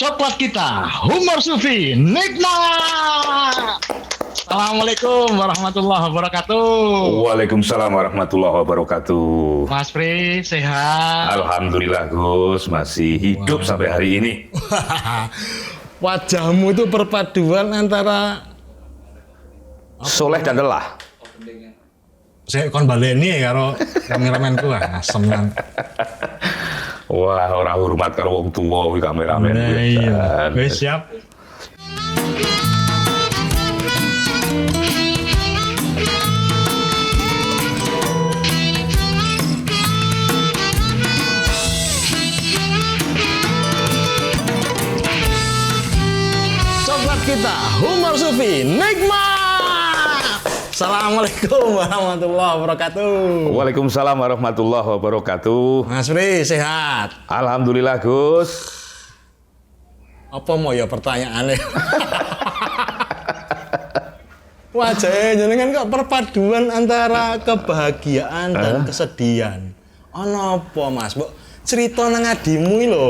Coklat kita, Humor Sufi, nikmat. Assalamualaikum warahmatullahi wabarakatuh. Waalaikumsalam warahmatullahi wabarakatuh. Mas Pri, sehat? Alhamdulillah Gus, masih hidup sampai hari ini. Wajahmu itu perpaduan antara Soleh dan lelah. saya kon baleni ya karo kameramenku asem kan. Wah, orang hormat karo wong tuwa kuwi kameramen. Nah, iya. Wis siap. Coklat kita, Humor Sufi, nikmat. Assalamualaikum warahmatullahi wabarakatuh. Waalaikumsalam warahmatullahi wabarakatuh. Mas Pri, sehat? Alhamdulillah Gus. Apa mau ya pertanyaannya? Wajahnya jenengan kok perpaduan antara kebahagiaan dan kesedihan. Ono apa Mas? Mbok cerita nang adimu lho.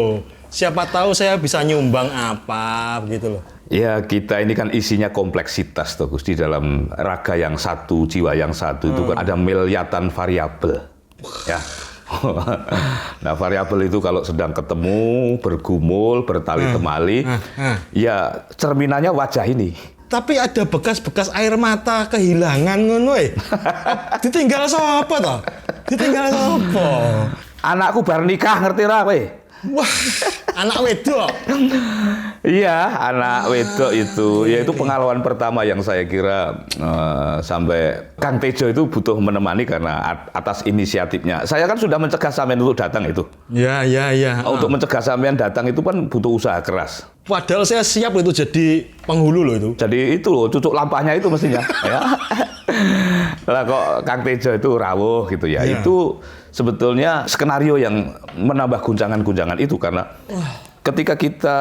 Siapa tahu saya bisa nyumbang apa gitu loh. Ya, kita ini kan isinya kompleksitas tuh Gus. Di dalam raga yang satu, jiwa yang satu itu kan ada miliatan variabel. Ya. Nah, variabel itu kalau sedang ketemu, bergumul, bertali temali, ya cerminannya wajah ini. Tapi ada bekas-bekas air mata kehilangan ngono ditinggal sapa toh? Ditinggal sapa? Anakku baru nikah, ngerti ra kowe? Wah, anak wedok. Iya, anak wedok itu, yaitu pengalaman pertama yang saya kira sampai Kang Tejo itu butuh menemani karena atas inisiatifnya. Saya kan sudah mencegah sampean untuk datang itu. Ya. Untuk mencegah sampean datang itu kan butuh usaha keras. Padahal saya siap itu jadi penghulu loh itu. Jadi itu loh, cucuk lampahnya itu mestinya. Ya. Lah kok Kang Tejo itu rawuh gitu ya. Ya. Itu sebetulnya skenario yang menambah guncangan-guncangan itu karena ketika kita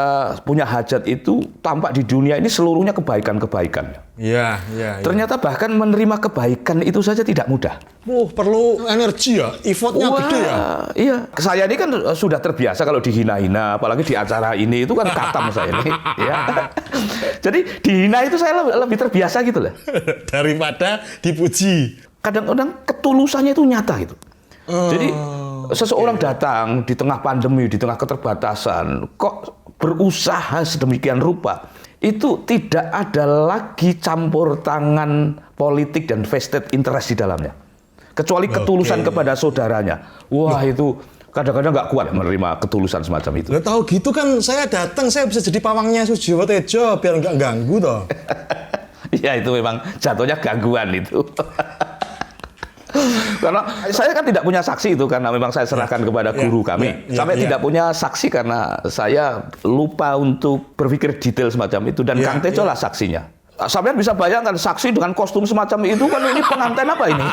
punya hajat itu tampak di dunia ini seluruhnya kebaikan-kebaikan. Iya. Ternyata bahkan menerima kebaikan itu saja tidak mudah. Perlu energi ya, effortnya gede ya. Iya, saya ini kan sudah terbiasa kalau dihina-hina, apalagi di acara ini itu kan katam saya ini. Ya. Jadi dihina itu saya lebih terbiasa gitu loh. Daripada dipuji. Kadang-kadang ketulusannya itu nyata gitu. Jadi seseorang datang di tengah pandemi, di tengah keterbatasan, kok berusaha sedemikian rupa, itu tidak ada lagi campur tangan politik dan vested interest di dalamnya. Kecuali ketulusan kepada saudaranya. Wah, itu kadang-kadang nggak kuat menerima ketulusan semacam itu. Udah tahu gitu kan saya datang, saya bisa jadi pawangnya Sujiwo Tejo biar nggak ganggu toh. Ya itu memang jatuhnya gangguan itu. Karena saya kan tidak punya saksi itu karena memang saya serahkan kepada guru kami. Sampai tidak punya saksi karena saya lupa untuk berpikir detail semacam itu dan Kang Tejo lah saksinya. Sampai bisa bayangkan saksi dengan kostum semacam itu kan ini pengantin apa ini?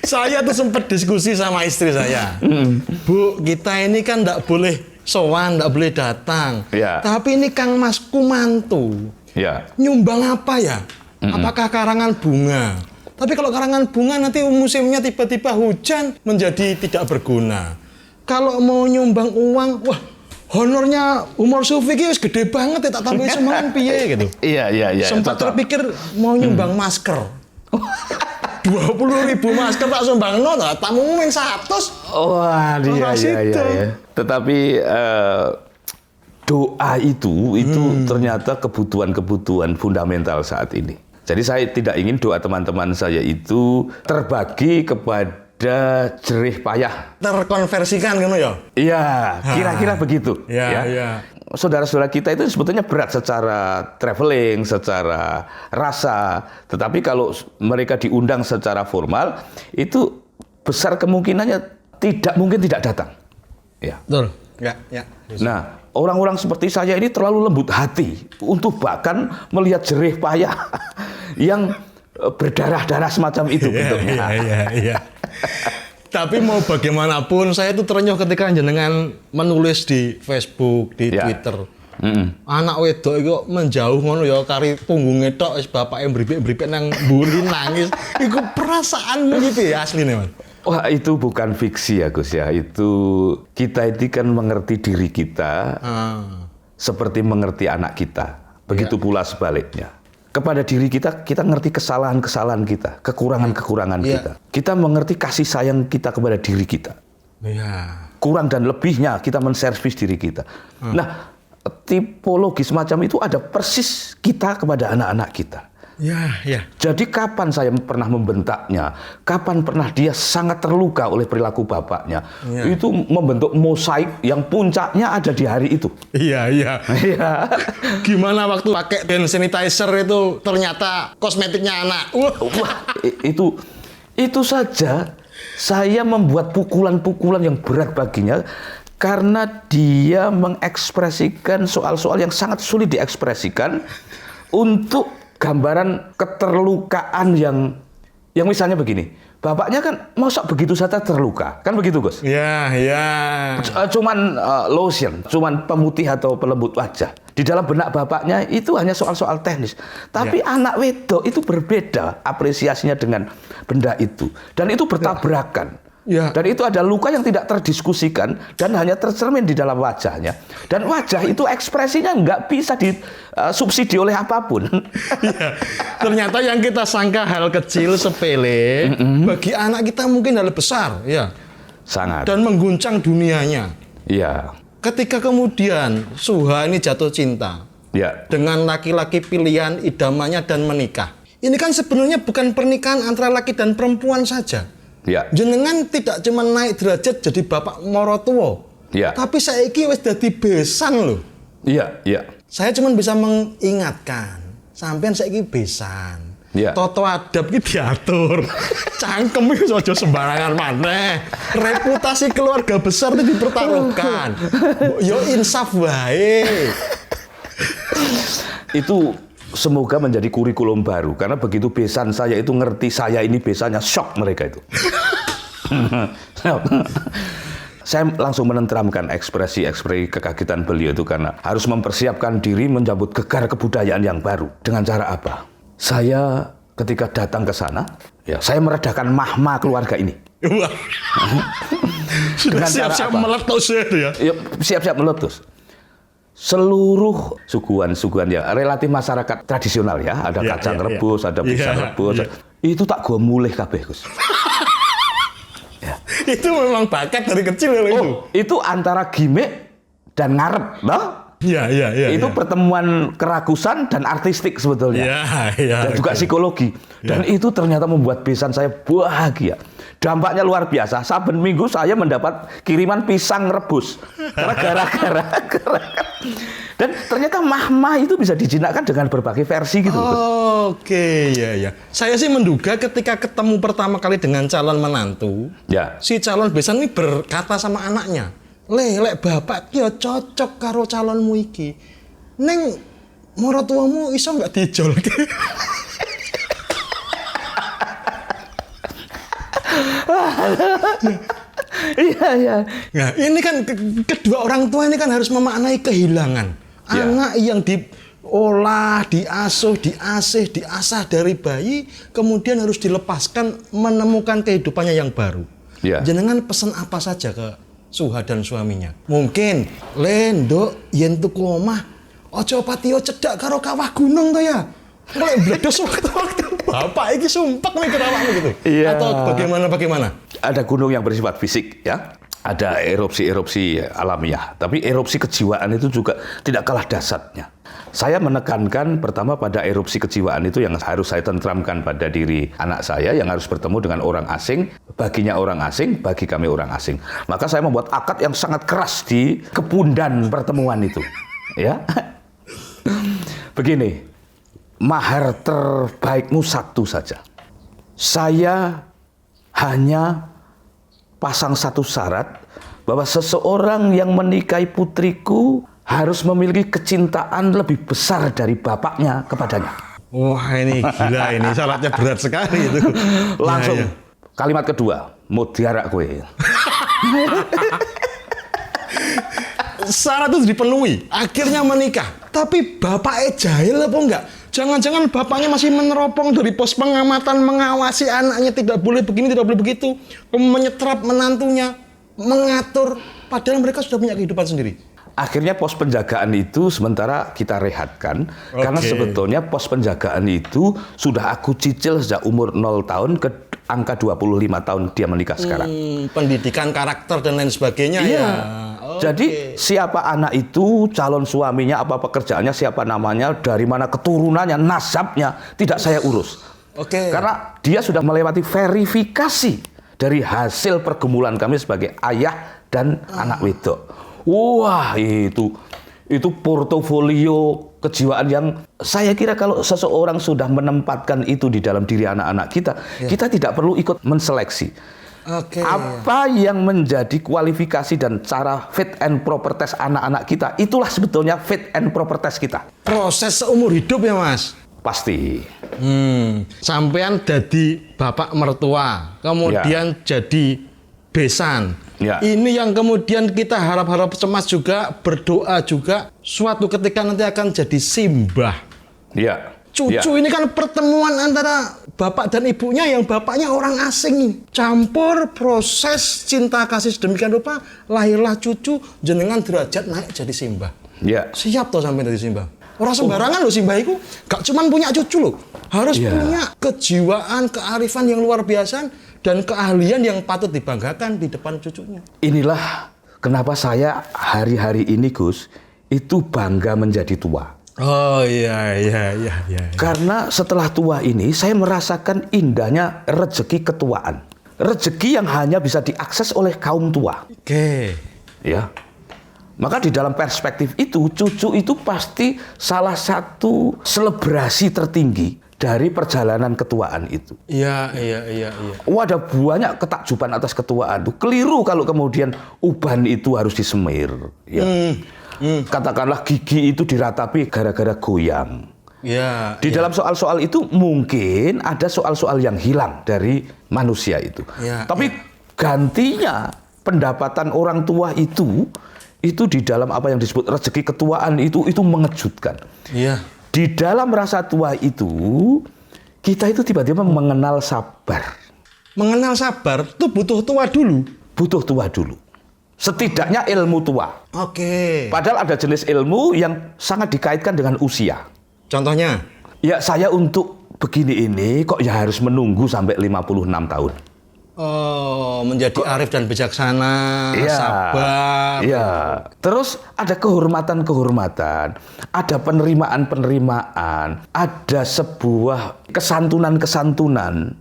Saya tuh sempat diskusi sama istri saya. Bu, kita ini kan nggak boleh sowan, nggak boleh datang. Ya. Tapi ini Kang Masku mantu. Ya. Nyumbang apa ya? Apakah karangan bunga? Tapi kalau karangan bunga nanti musimnya tiba-tiba hujan menjadi tidak berguna. Kalau mau nyumbang uang, wah honornya Humor Sufi wis gede banget ya, tak tambahin semangat piye gitu. Iya. Sempat terpikir mau nyumbang masker. 20.000 masker tak sumbang no, tamu main 100. Wah, iya. Tetapi doa itu ternyata kebutuhan-kebutuhan fundamental saat ini. Jadi saya tidak ingin doa teman-teman saya itu terbagi kepada jerih payah. Terkonversikan gitu ya? Iya, kira-kira begitu. Iya. Saudara-saudara kita itu sebetulnya berat secara traveling, secara rasa. Tetapi kalau mereka diundang secara formal, itu besar kemungkinannya tidak mungkin tidak datang. Ya. Betul. Ya. Nah, orang-orang seperti saya ini terlalu lembut hati untuk bahkan melihat jerih payah yang berdarah-darah semacam itu bentuknya. Iya. Tapi mau bagaimanapun, saya itu terenyuh ketika jenengan menulis di Facebook, di Twitter. Anak wedok itu menjauh ngono ya kari punggungnya tok wis bapake mbripik-mbripik nang mburi nangis. Iku perasaanmu gitu ya asline, Mas. Wah, itu bukan fiksi ya Gus ya. Itu kita ini kan mengerti diri kita. seperti mengerti anak kita. Begitu pula sebaliknya. Kepada diri kita, kita ngerti kesalahan-kesalahan kita, kekurangan-kekurangan kita. Kita mengerti kasih sayang kita kepada diri kita. Ya. Kurang dan lebihnya kita menservis diri kita. Nah, tipologi semacam itu ada persis kita kepada anak-anak kita. Ya. Jadi kapan saya pernah membentaknya, kapan pernah dia sangat terluka oleh perilaku bapaknya, itu membentuk mosaik yang puncaknya ada di hari itu. Iya. Iya. Gimana waktu pakai hand sanitizer itu ternyata kosmetiknya anak. Wah, itu saja saya membuat pukulan-pukulan yang berat baginya karena dia mengekspresikan soal-soal yang sangat sulit diekspresikan untuk gambaran keterlukaan yang misalnya begini. Bapaknya kan masa begitu saja terluka. Kan begitu, Gus? Ya. Cuman lotion, cuman pemutih atau pelembut wajah. Di dalam benak bapaknya itu hanya soal-soal teknis. Tapi anak wedok itu berbeda apresiasinya dengan benda itu. Dan itu bertabrakan. Ya. Dan itu ada luka yang tidak terdiskusikan dan hanya tercermin di dalam wajahnya. Dan wajah itu ekspresinya nggak bisa disubsidi oleh apapun. Ya. Ternyata yang kita sangka hal kecil sepele, bagi anak kita mungkin hal besar, ya. Sangat. Dan mengguncang dunianya. Iya. Ketika kemudian Suha ini jatuh cinta dengan laki-laki pilihan idamannya dan menikah. Ini kan sebenarnya bukan pernikahan antara laki dan perempuan saja. Ya. Jenengan tidak cuma naik derajat jadi bapak morotuwo, tapi saiki wis dadi besan loh. Iya. Saya cuma bisa mengingatkan, sampean saiki besan. Toto adab iki diatur. Cangkem iki aja sembarangan maneh. Reputasi keluarga besar itu dipertaruhkan. Yo insaf wae. Itu semoga menjadi kurikulum baru karena begitu besan saya itu ngerti saya ini besannya, shock mereka itu. Saya langsung menenteramkan ekspresi kekagetan beliau itu karena harus mempersiapkan diri menjemput gegar kebudayaan yang baru. Dengan cara apa? Saya ketika datang ke sana, saya meredakan mahma keluarga ini. Wah. Sudah siap-siap meletus itu ya? Siap-siap meletus. Seluruh suguhan-suguhan yang relatif masyarakat tradisional ya, ada kacang rebus, ada pisang rebus, itu tak gua mulih kabeh, Gus. Itu memang bakat dari kecil ya itu. Itu antara gimmick dan ngarep, no? Iya. Itu pertemuan keragusan dan artistik sebetulnya. Dan juga psikologi. Dan itu ternyata membuat besan saya bahagia. Dampaknya luar biasa. Saben minggu saya mendapat kiriman pisang rebus. Karena gara-gara. Dan ternyata mahma itu bisa dijinakkan dengan berbagai versi gitu. Oke, ya. Saya sih menduga ketika ketemu pertama kali dengan calon menantu, si calon besan ini berkata sama anaknya, lek bapak ki cocok karo calonmu iki. Neng maratuwamu iso nggak dijolke? Iya. Nah, ini kan kedua orang tua ini kan harus memaknai kehilangan. Anak yang diolah, diasuh, diasah dari bayi, kemudian harus dilepaskan menemukan kehidupannya yang baru. Jenengan pesan apa saja ke Suha dan suaminya? Mungkin, Lendok, yen tuku omah, ojo patio cedak karo kawah gunung to ya. Mulai bledos waktu-waktu bapak iki sumpek nih kerawakmu gitu. Atau bagaimana? Ada gunung yang bersifat fisik ya. Ada erupsi alamiah. Tapi erupsi kejiwaan itu juga tidak kalah dahsyatnya. Saya menekankan pertama pada erupsi kejiwaan itu yang harus saya tentramkan pada diri anak saya yang harus bertemu dengan orang asing, baginya orang asing, bagi kami orang asing. Maka saya membuat akad yang sangat keras di kepundan pertemuan itu. Ya. Begini, mahar terbaikmu satu saja. Saya hanya pasang satu syarat bahwa seseorang yang menikahi putriku harus memiliki kecintaan lebih besar dari bapaknya kepadanya. Wah, ini gila ini syaratnya berat sekali itu. Langsung kalimat kedua, mau diarak gue. Syarat itu dipenuhi, akhirnya menikah. Tapi bapaknya jahil apa enggak? Jangan-jangan bapaknya masih meneropong dari pos pengamatan, mengawasi anaknya tidak boleh begini, tidak boleh begitu, menyetrap menantunya, mengatur, padahal mereka sudah punya kehidupan sendiri. akhirnya pos penjagaan itu sementara kita rehatkan. Karena sebetulnya pos penjagaan itu sudah aku cicil sejak umur 0 tahun ke angka 25 tahun dia menikah sekarang. Pendidikan karakter dan lain sebagainya Iya. ya. Jadi siapa anak itu, calon suaminya, apa pekerjaannya, siapa namanya, dari mana keturunannya, nasabnya, tidak saya urus. Karena dia sudah melewati verifikasi dari hasil pergumulan kami sebagai ayah dan anak wedok. Wah, itu portofolio kejiwaan yang saya kira kalau seseorang sudah menempatkan itu di dalam diri anak-anak kita, kita tidak perlu ikut menseleksi. Apa yang menjadi kualifikasi dan cara fit and proper test anak-anak kita, itulah sebetulnya fit and proper test kita. Proses seumur hidup ya, Mas? Pasti. Sampean jadi bapak mertua, kemudian jadi besan. Ya. Ini yang kemudian kita harap-harap cemas juga, berdoa juga, suatu ketika nanti akan jadi simbah. Ya. Cucu ini kan pertemuan antara bapak dan ibunya yang bapaknya orang asing. Campur proses cinta kasih sedemikian rupa, lahirlah cucu, jenengan derajat naik jadi simbah. Ya. Siap toh sampai jadi simbah. Orang sembarangan loh simbah itu, gak cuman punya cucu loh. Harus punya kejiwaan, kearifan yang luar biasa dan keahlian yang patut dibanggakan di depan cucunya. Inilah kenapa saya hari-hari ini, Gus, itu bangga menjadi tua. Oh iya. Karena setelah tua ini saya merasakan indahnya rezeki ketuaan. Rezeki yang hanya bisa diakses oleh kaum tua. Ya. Maka di dalam perspektif itu, cucu itu pasti salah satu selebrasi tertinggi dari perjalanan ketuaan itu. Iya. Ada banyak ketakjuban atas ketuaan itu. Keliru kalau kemudian uban itu harus disemir. Ya. Katakanlah gigi itu diratapi gara-gara goyang. Di dalam soal-soal itu mungkin ada soal-soal yang hilang dari manusia itu. Tapi gantinya pendapatan orang tua itu di dalam apa yang disebut rezeki ketuaan itu mengejutkan. Di dalam rasa tua itu kita itu tiba-tiba mengenal sabar. Mengenal sabar itu butuh tua dulu. Butuh tua dulu. Setidaknya ilmu tua. Padahal ada jenis ilmu yang sangat dikaitkan dengan usia. Contohnya? Ya saya untuk begini ini kok ya harus menunggu sampai 56 tahun. Menjadi arif dan bijaksana, sabar. Terus ada kehormatan-kehormatan, ada penerimaan-penerimaan, ada sebuah kesantunan-kesantunan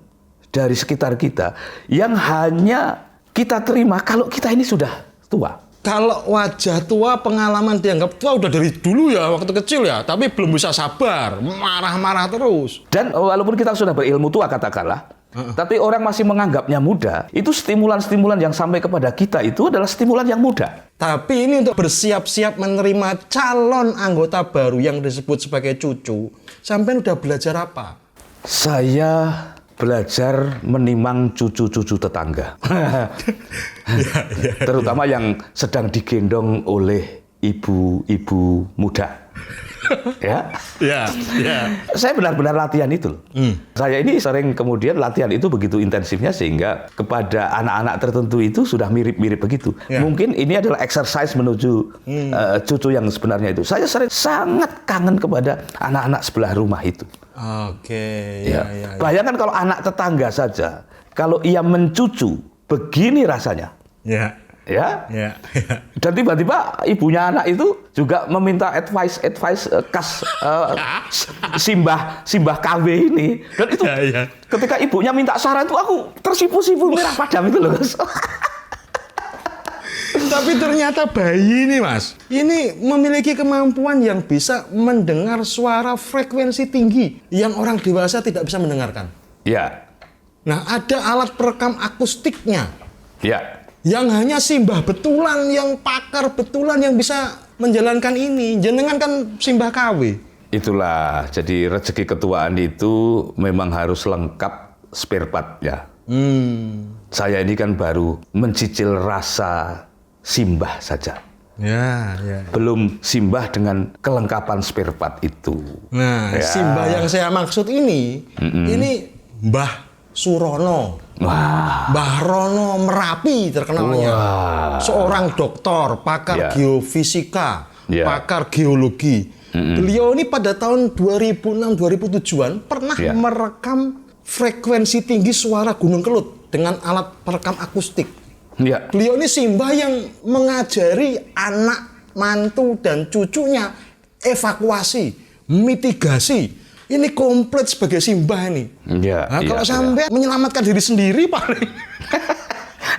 dari sekitar kita yang hanya kita terima kalau kita ini sudah tua. Kalau wajah tua, pengalaman dianggap tua udah dari dulu ya, waktu kecil ya, tapi belum bisa sabar, marah-marah terus. Dan walaupun kita sudah berilmu tua katakanlah, tapi orang masih menganggapnya muda, itu stimulan-stimulan yang sampai kepada kita itu adalah stimulan yang muda. Tapi ini untuk bersiap-siap menerima calon anggota baru yang disebut sebagai cucu, sampai udah belajar apa? Saya belajar menimang cucu-cucu tetangga. Terutama yang sedang digendong oleh ibu-ibu muda. Saya benar-benar latihan itu. Saya ini sering kemudian latihan itu begitu intensifnya sehingga kepada anak-anak tertentu itu sudah mirip-mirip begitu. Mungkin ini adalah exercise menuju cucu yang sebenarnya itu. Saya sangat kangen kepada anak-anak sebelah rumah itu. Bayangkan kalau anak tetangga saja, kalau ia mencucu, begini rasanya. Dan tiba-tiba ibunya anak itu juga meminta advice khas simbah KW ini. Dan itu ketika ibunya minta saran itu aku tersipu-sipu merah padam itu loh. Tapi ternyata bayi ini, Mas, ini memiliki kemampuan yang bisa mendengar suara frekuensi tinggi yang orang dewasa tidak bisa mendengarkan. Nah, ada alat perekam akustiknya. Yang hanya simbah betulan, yang pakar betulan yang bisa menjalankan ini. Jenengan kan simbah KW. Itulah, jadi rezeki ketuaan itu memang harus lengkap spare part ya. Saya ini kan baru mencicil rasa simbah saja. Belum simbah dengan kelengkapan spare part itu. Nah, simbah yang saya maksud ini Mbah Surono. Wah. Mbah Rono Merapi terkenalnya. Wah. Seorang doktor, pakar geofisika, pakar geologi. Beliau ini pada tahun 2006-2007-an pernah merekam frekuensi tinggi suara Gunung Kelut dengan alat perekam akustik. Beliau ini simbah yang mengajari anak, mantu, dan cucunya evakuasi, mitigasi. Ini komplit sebagai simbah ini. Kalau sampai menyelamatkan diri sendiri paling.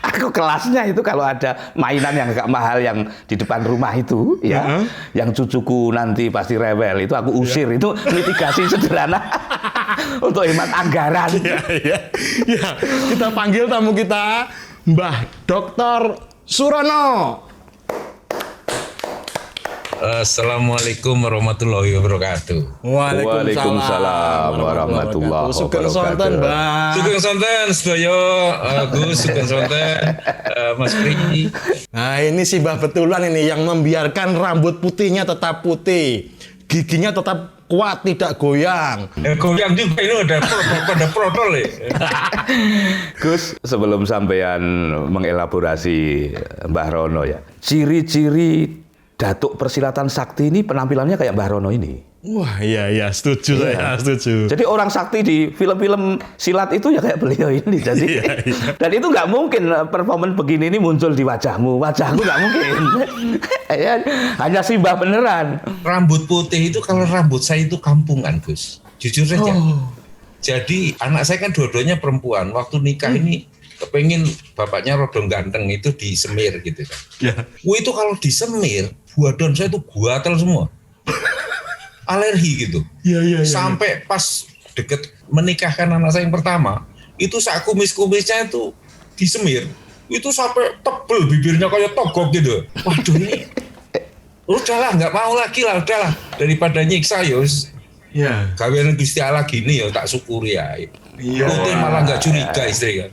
Aku kelasnya itu kalau ada mainan yang agak mahal yang di depan rumah itu, yang cucuku nanti pasti rewel, itu aku usir. Itu mitigasi sederhana untuk hemat anggaran. Kita panggil tamu kita, Mbah Dr. Surono. Assalamualaikum warahmatullahi wabarakatuh. Waalaikumsalam warahmatullahi Sugeng sonten, Mbah. Sugeng sonten sedaya, Gus, sugeng sonten, Mas Pri. Nah, ini si Mbah betulan ini yang membiarkan rambut putihnya tetap putih, giginya tetap kuat, tidak goyang. Goyang juga ini ada protol ya. Gus, sebelum sampean mengelaborasi Mbah Rono ya, ciri-ciri Datuk Persilatan Sakti ini penampilannya kayak Mbah Rono ini. Wah, iya, setuju saya, setuju. Jadi orang sakti di film-film silat itu ya kayak beliau ini. Jadi dan itu nggak mungkin performan begini ini muncul di wajahmu. Wajahku nggak mungkin. Hanya simbah beneran. Rambut putih itu kalau rambut saya itu kampungan, Gus. Jujur saja. Jadi anak saya kan dua-duanya perempuan. Waktu nikah ini kepengen bapaknya rodong ganteng itu disemir gitu kan. Itu kalau disemir, buadon saya itu guatel semua. Alergi gitu. Sampai pas deket menikahkan anak saya yang pertama, itu saat kumis-kumisnya itu disemir, itu sampai tebel bibirnya kayak togok gitu. Waduh ini, udahlah nggak mau lagi lah, udahlah daripada nyiksa yos. Kawin Gusti Allah gini ya tak syukuri ya. Putih malah nggak curiga istri kan.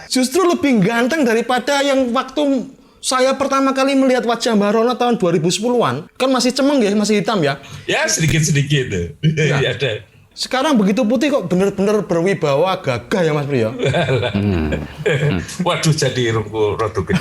Justru lebih ganteng daripada yang waktu saya pertama kali melihat wajah Mbah Rono tahun 2010-an. Kan masih cemeng ya, masih hitam ya. Ya sedikit-sedikit. Ada. Sekarang begitu putih kok bener-bener berwibawa, gagah ya Mas Priyo. Waduh jadi rungku rodok.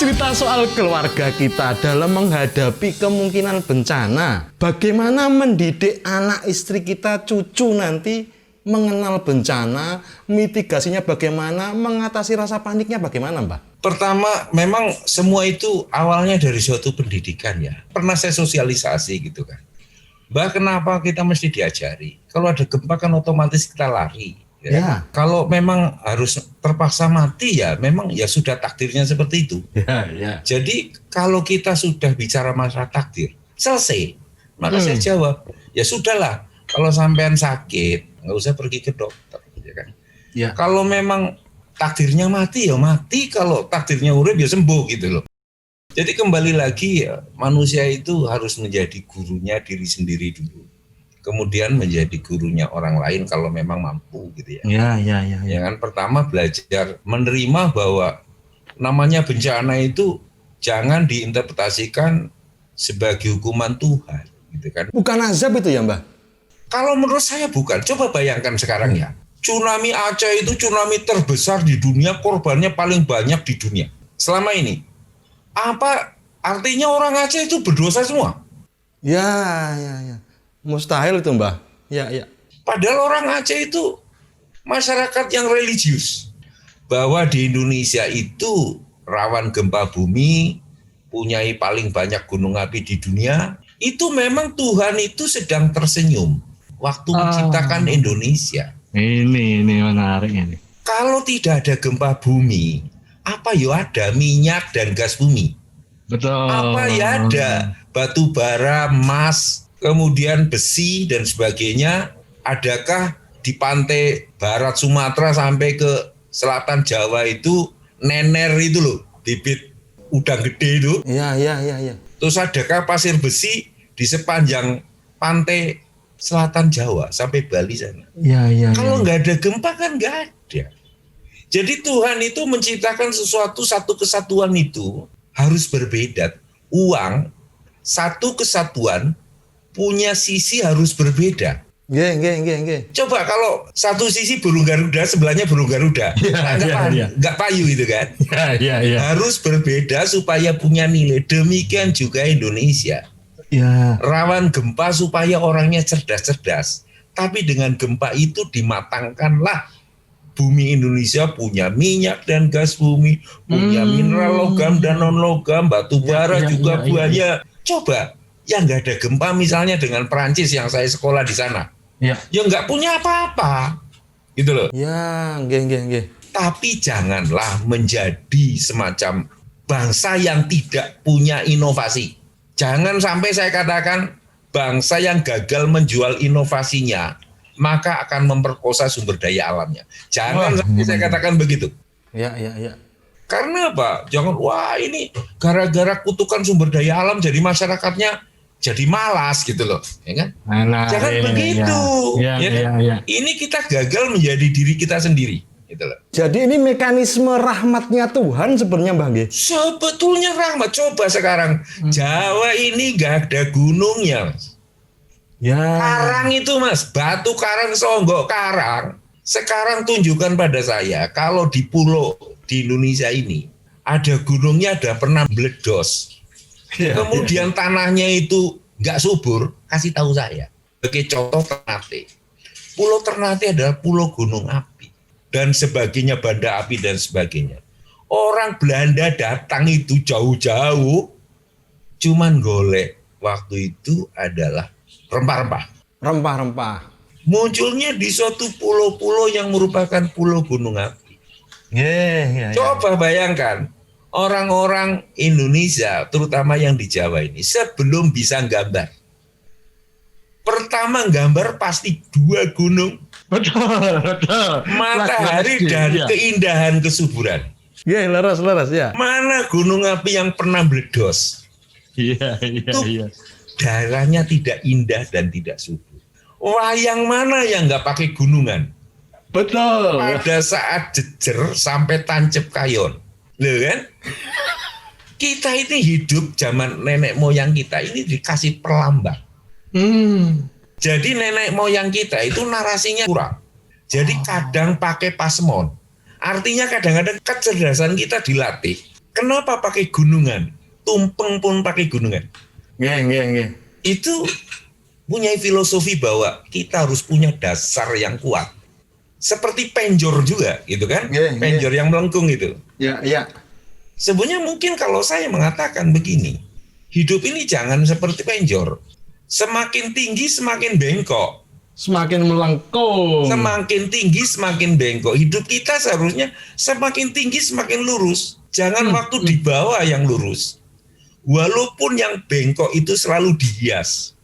Cerita soal keluarga kita dalam menghadapi kemungkinan bencana. Bagaimana mendidik anak istri kita, cucu nanti mengenal bencana, mitigasinya bagaimana, mengatasi rasa paniknya bagaimana, Mbak? Pertama, memang semua itu awalnya dari suatu pendidikan ya. Pernah saya sosialisasi gitu kan. Mbak, kenapa kita mesti diajari? Kalau ada gempa kan otomatis kita lari. Ya. Kalau memang harus terpaksa mati ya memang ya sudah takdirnya seperti itu. Jadi kalau kita sudah bicara masalah takdir, selesai. Maka saya jawab, ya sudahlah. Kalau sampean sakit, nggak usah pergi ke dokter. Ya kan? Kalau memang takdirnya mati ya mati. Kalau takdirnya urip ya sembuh gitu loh. Jadi kembali lagi ya, manusia itu harus menjadi gurunya diri sendiri dulu. Kemudian menjadi gurunya orang lain kalau memang mampu gitu ya. Yang kan pertama belajar menerima bahwa namanya bencana itu jangan diinterpretasikan sebagai hukuman Tuhan, gitu kan? Bukan azab itu ya, Mbah? Kalau menurut saya bukan. Coba bayangkan sekarang ya. Tsunami Aceh itu tsunami terbesar di dunia, korbannya paling banyak di dunia. Selama ini. Apa artinya orang Aceh itu berdosa semua? Ya. Mustahil itu, Mbah. Ya. Padahal orang Aceh itu masyarakat yang religius. Bahwa di Indonesia itu rawan gempa bumi, punyai paling banyak gunung api di dunia. Itu memang Tuhan itu sedang tersenyum waktu menciptakan Indonesia. Ini menarik ini. Kalau tidak ada gempa bumi, apa ya ada minyak dan gas bumi? Betul. Apa ya ada batu bara, emas, kemudian besi dan sebagainya? Adakah di pantai barat Sumatera sampai ke selatan Jawa itu nener itu loh, bibit udang gede itu? Iya. Terus adakah pasir besi di sepanjang pantai selatan Jawa sampai Bali sana? Iya. Kalau nggak ada gempa kan nggak ada. Jadi Tuhan itu menciptakan sesuatu, satu kesatuan itu harus berbeda. Uang, satu kesatuan punya sisi harus berbeda. Nggih. Coba kalau satu sisi burung Garuda, sebelahnya burung Garuda. Nggak payu itu kan. Iya. Harus berbeda supaya punya nilai. Demikian juga Indonesia. Ya. Rawan gempa supaya orangnya cerdas-cerdas. Tapi dengan gempa itu dimatangkanlah bumi Indonesia punya minyak dan gas bumi, punya mineral logam dan non logam, batu bara juga banyak. Coba yang nggak ada gempa misalnya dengan Perancis yang saya sekolah di sana, ya nggak punya apa-apa, gitu loh. Ya, nggih. Tapi janganlah menjadi semacam bangsa yang tidak punya inovasi. Jangan sampai saya katakan bangsa yang gagal menjual inovasinya, maka akan memperkosa sumber daya alamnya. Jangan sampai saya katakan begitu. Ya. Karena apa? Jangan, ini gara-gara kutukan sumber daya alam jadi masyarakatnya jadi malas gitu loh. Ya kan? Jangan begitu. Ya. Ini kita gagal menjadi diri kita sendiri. Gitu loh. Jadi ini mekanisme rahmatnya Tuhan sebenarnya, Mbah nggih. Sebetulnya rahmat. Coba sekarang Jawa ini gak ada gunungnya, Mas. Ya. Karang itu, Mas, batu karang, songgok karang. Sekarang tunjukkan pada saya kalau di pulau di Indonesia ini ada gunungnya ada pernah meledos. Kemudian tanahnya itu nggak subur, kasih tahu saya. Sebagai contoh Ternate. Pulau Ternate adalah pulau gunung api dan sebagainya, banda api dan sebagainya. Orang Belanda datang itu jauh-jauh, cuman golek waktu itu adalah rempah-rempah. Munculnya di suatu pulau-pulau yang merupakan pulau gunung api. Coba bayangkan, orang-orang Indonesia, terutama yang di Jawa ini, sebelum bisa gambar, pertama gambar pasti dua gunung. Betul. Matahari dan keindahan kesuburan. Iya, leres ya. Mana gunung api yang pernah meledos? Iya. Daerahnya tidak indah dan tidak subur. Wayang mana yang nggak pakai gunungan? Betul. Pada saat jejer sampai tancep kayon, loh kan? Kita ini hidup zaman nenek moyang kita ini dikasih perlambang. Jadi nenek moyang kita itu narasinya kurang. Jadi kadang pakai pasemon. Artinya kadang-kadang kecerdasan kita dilatih. Kenapa pakai gunungan? Tumpeng pun pakai gunungan. Nggih. Itu punya filosofi bahwa kita harus punya dasar yang kuat. Seperti penjor juga, gitu kan? Penjor yang melengkung itu. Ya. Sebenarnya mungkin kalau saya mengatakan begini, hidup ini jangan seperti penjor. Semakin tinggi semakin bengkok. Semakin melengkung. Semakin tinggi semakin bengkok. Hidup kita seharusnya semakin tinggi semakin lurus. Jangan waktu di bawah yang lurus. Walaupun yang bengkok itu selalu dihias.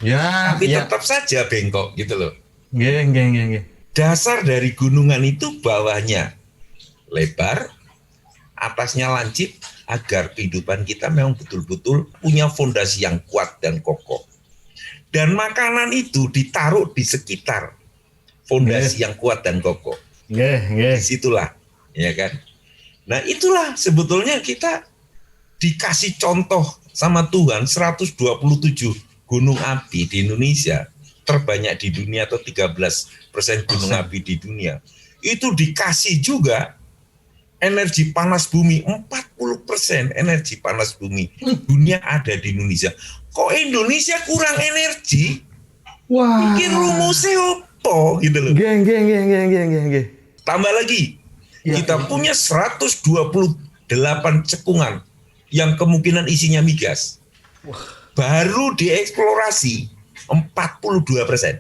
Ya. Tapi tetap saja bengkok gitu loh. Nggih. Dasar dari gunungan itu bawahnya lebar, atasnya lancip, agar kehidupan kita memang betul-betul punya fondasi yang kuat dan kokoh. Dan makanan itu ditaruh di sekitar fondasi yang kuat dan kokoh. Disitulah, ya kan? Nah itulah sebetulnya kita dikasih contoh sama Tuhan 127 gunung api di Indonesia, terbanyak di dunia atau 13% gunung api di dunia. Itu dikasih juga energi panas bumi, 40% energi panas bumi dunia ada di Indonesia. Kok Indonesia kurang energi? Wah. Mikir rumusnya opo gitu loh. Geng. Tambah lagi, kita punya 128 cekungan yang kemungkinan isinya migas. Baru dieksplorasi 42%.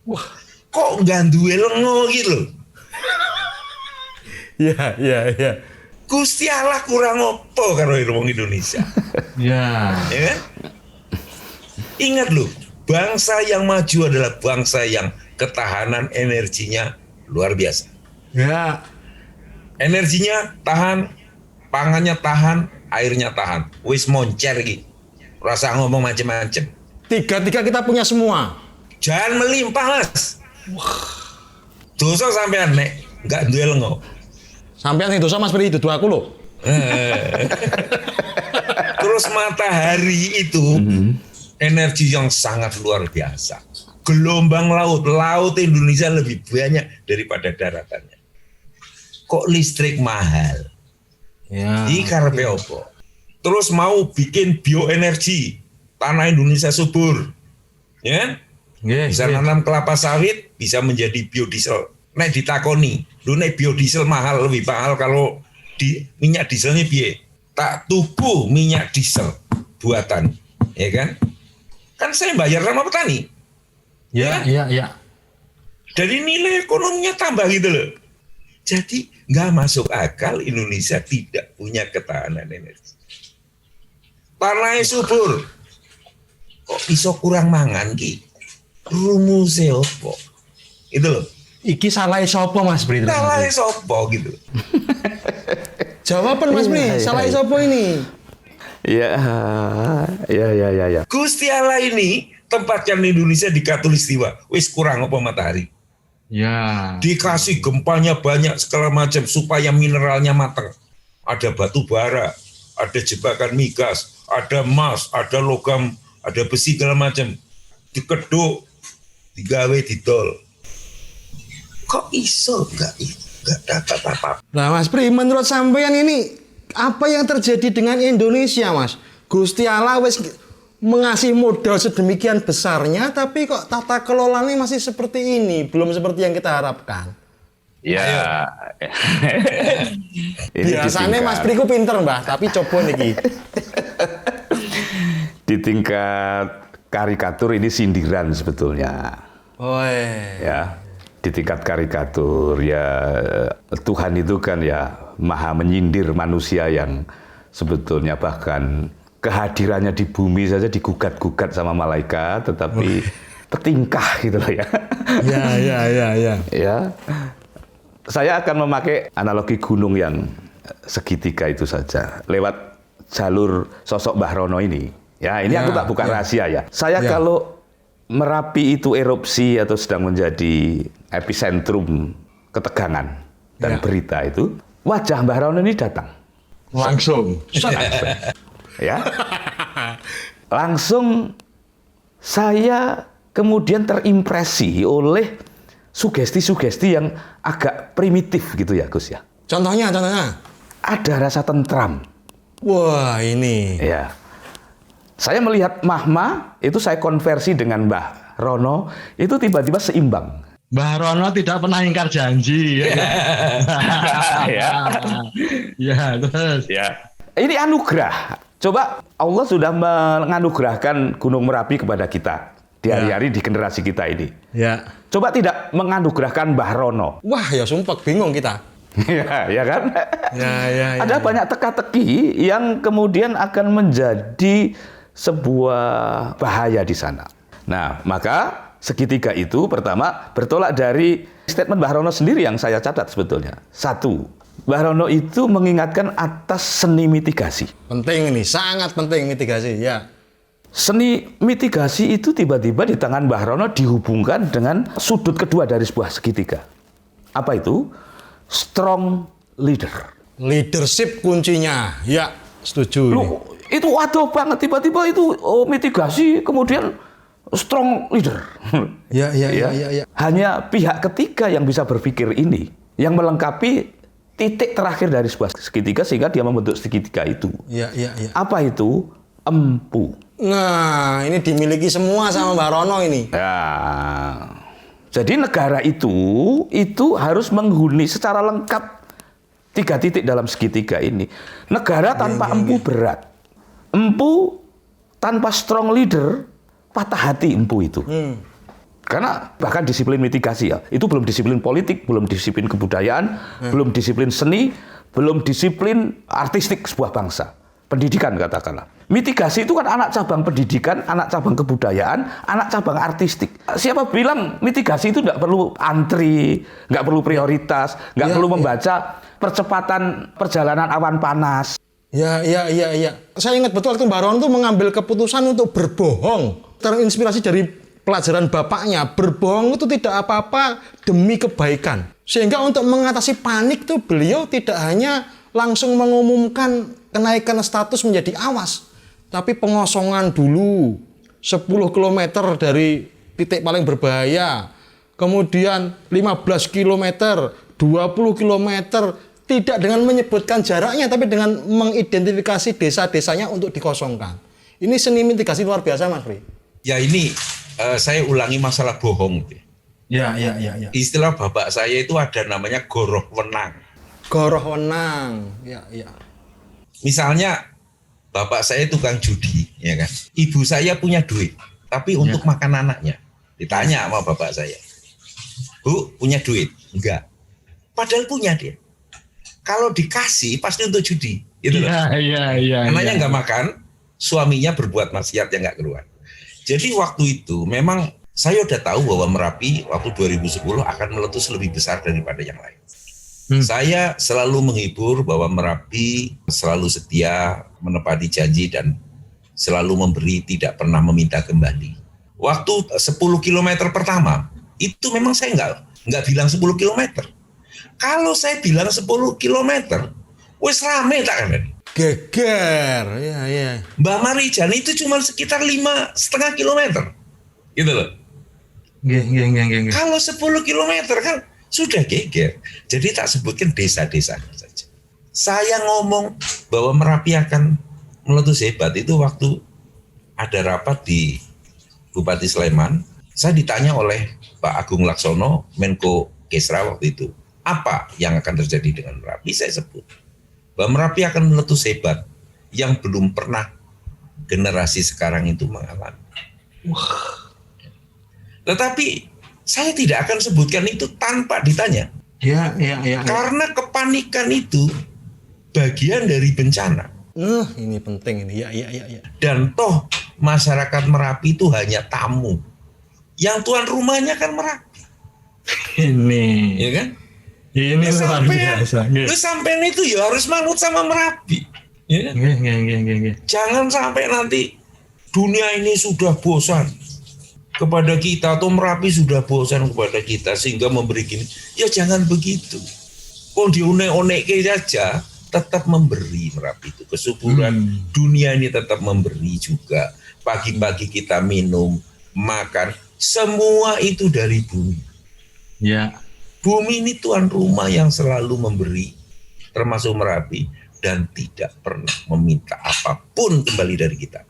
Wah. Kok nggak duwe lengo gitu loh. Iya. Gusti Allah kurang opo karo wong Indonesia. Ya. Ya kan? Ingat loh, bangsa yang maju adalah bangsa yang ketahanan energinya luar biasa. Ya. Energinya tahan, pangannya tahan, airnya tahan. Wis moncer iki. Rasa ngomong macem-macem. Tiga kita punya semua. Jangan melimpah, Mas. Dosa sampean nek enggak duwe lengo. Sampean sing dosa Mas Pri itu aku loh. Terus matahari itu energi yang sangat luar biasa. Gelombang laut Indonesia lebih banyak daripada daratannya. Kok listrik mahal? Ya. Iki karepe opo? Terus mau bikin bioenergi, tanah Indonesia subur. Ya? Bisa nanam kelapa sawit, bisa menjadi biodiesel. Nek ditakoni, lu nek biodiesel mahal, lebih mahal kalau di minyak dieselnya piye? Tak tuku minyak diesel buatan, ya kan? Kan saya bayar sama petani. Ya. Dari nilai ekonominya tambah gitu loh. Jadi nggak masuk akal Indonesia tidak punya ketahanan energi. Tanahnya subur, kok iso kurang mangan ki? Rumusnya opo? Itu loh. Iki salah sapa Mas Pri? Salah sopo gitu. Jawaban Mas Pri, salah sapa ini? Ya. Gusti Allah ini tempatkan Indonesia di Katulistiwa. Wis kurang apa matahari? Ya. Dikasih gempanya banyak segala macam supaya mineralnya matang. Ada batu bara, ada jebakan migas, ada emas, ada logam, ada besi segala macam. Dikeduk, digawe didol. Kok iso nggak dapat apa-apa? Nah Mas Pri, menurut sampean ini apa yang terjadi dengan Indonesia Mas? Gusti Allah wis mengasih modal sedemikian besarnya, tapi kok tata kelolanya masih seperti ini, belum seperti yang kita harapkan. Ya. Biasanya Mas Pri ku pinter Mbah, tapi coba niki. Di tingkat karikatur ini sindiran sebetulnya. Oh Ya. Di tingkat karikatur ya Tuhan itu kan ya maha menyindir manusia yang sebetulnya bahkan kehadirannya di bumi saja digugat-gugat sama malaikat, tetapi bertingkah gitu loh ya. Ya. Ya. Saya akan memakai analogi gunung yang segitiga itu saja lewat jalur sosok Mbah Rono ini. Ya, ini aku tak buka rahasia ya. Saya kalau Merapi itu erupsi atau sedang menjadi epicentrum ketegangan dan berita itu, wajah Mbah Rono ini datang. Langsung. Ya. Langsung saya kemudian terimpresi oleh sugesti-sugesti yang agak primitif gitu ya, Gus ya. Contohnya. Ada rasa tentram. Wah, ini. Ya. Saya melihat Mahma, itu saya konversi dengan Mbah Rono, itu tiba-tiba seimbang. Mbah Rono tidak pernah ingkar janji. Terus. Ya. Ini anugerah. Coba Allah sudah menganugerahkan Gunung Merapi kepada kita di hari-hari di generasi kita ini. Ya. Coba tidak menganugerahkan Mbah Rono. Wah, ya sumpah bingung kita. Ya kan? Ya. Ada banyak teka-teki yang kemudian akan menjadi sebuah bahaya di sana. Nah, maka segitiga itu pertama bertolak dari statement Mbah Rono sendiri yang saya catat sebetulnya. Satu, Mbah Rono itu mengingatkan atas seni mitigasi. Penting ini, sangat penting mitigasi, ya. Seni mitigasi itu tiba-tiba di tangan Mbah Rono dihubungkan dengan sudut kedua dari sebuah segitiga. Apa itu? Strong leader. Leadership kuncinya, ya, setuju. Itu waduh banget, tiba-tiba itu mitigasi, kemudian strong leader. Ya. Hanya pihak ketiga yang bisa berpikir ini, yang melengkapi titik terakhir dari sebuah segitiga sehingga dia membentuk segitiga itu. Ya. Apa itu? Empu. Nah, ini dimiliki semua sama Mbak Rono ini. Ya. Jadi negara itu harus menghuni secara lengkap 3 titik dalam segitiga ini. Negara tanpa empu berat. Empu tanpa strong leader, patah hati empu itu. Karena bahkan disiplin mitigasi ya, itu belum disiplin politik, belum disiplin kebudayaan, belum disiplin seni, belum disiplin artistik sebuah bangsa. Pendidikan katakanlah. Mitigasi itu kan anak cabang pendidikan, anak cabang kebudayaan, anak cabang artistik. Siapa bilang mitigasi itu nggak perlu antri, nggak perlu prioritas, nggak perlu membaca percepatan perjalanan awan panas. Ya. Saya ingat betul waktu Mbak Rono tuh mengambil keputusan untuk berbohong. Terinspirasi dari pelajaran bapaknya, berbohong itu tidak apa-apa demi kebaikan. Sehingga untuk mengatasi panik tuh beliau tidak hanya langsung mengumumkan kenaikan status menjadi awas, tapi pengosongan dulu 10 km dari titik paling berbahaya, kemudian 15 km, 20 km, tidak dengan menyebutkan jaraknya, tapi dengan mengidentifikasi desa-desanya untuk dikosongkan. Ini seni mitigasi luar biasa, Mas Pri. Ya ini saya ulangi masalah bohong. Ya. Istilah bapak saya itu ada namanya goroh wenang. Goroh wenang, ya. Misalnya bapak saya tukang judi, ya kan. Ibu saya punya duit, tapi untuk makan anaknya. Ditanya sama bapak saya, Bu, punya duit? Enggak. Padahal punya dia. Kalau dikasih pasti untuk judi, gitu loh. Iya. Anaknya nggak makan, suaminya berbuat maksiat yang nggak keluar. Jadi waktu itu memang saya udah tahu bahwa Merapi waktu 2010 akan meletus lebih besar daripada yang lain. Saya selalu menghibur bahwa Merapi selalu setia, menepati janji dan selalu memberi, tidak pernah meminta kembali. Waktu 10 km pertama itu memang saya nggak bilang 10 km. Kalau saya bilang 10 km, wes rame tak kan? Geger, ya. Mbak Marijan itu cuma sekitar 5,5 km, gitu loh. Nggih. Kalau 10 km kan sudah geger. Jadi tak sebutkan desa-desa saja. Saya ngomong bahwa Merapi akan meletus hebat itu waktu ada rapat di Bupati Sleman. Saya ditanya oleh Pak Agung Laksono, Menko Kesra waktu itu. Apa yang akan terjadi dengan Merapi? Saya sebut bahwa Merapi akan meletus hebat yang belum pernah generasi sekarang itu mengalami. Tetapi saya tidak akan sebutkan itu tanpa ditanya. Ya. Karena kepanikan itu bagian dari bencana. Ini penting ini. Ya. Dan toh masyarakat Merapi itu hanya tamu. Yang tuan rumahnya kan Merapi. Ini. Ya kan? Ini luar biasa. Lu sampean itu ya harus manut sama Merapi. Ya kan? Nggih. Jangan sampai nanti dunia ini sudah bosan kepada kita atau Merapi sudah bosan kepada kita sehingga memberi gini. Ya jangan begitu. Kok diunek-unek saja, tetap memberi Merapi itu kesuburan. Dunia ini tetap memberi juga. Pagi-pagi kita minum, makan, semua itu dari bumi. Ya. Bumi ini tuan rumah yang selalu memberi, termasuk Merapi, dan tidak pernah meminta apapun kembali dari kita.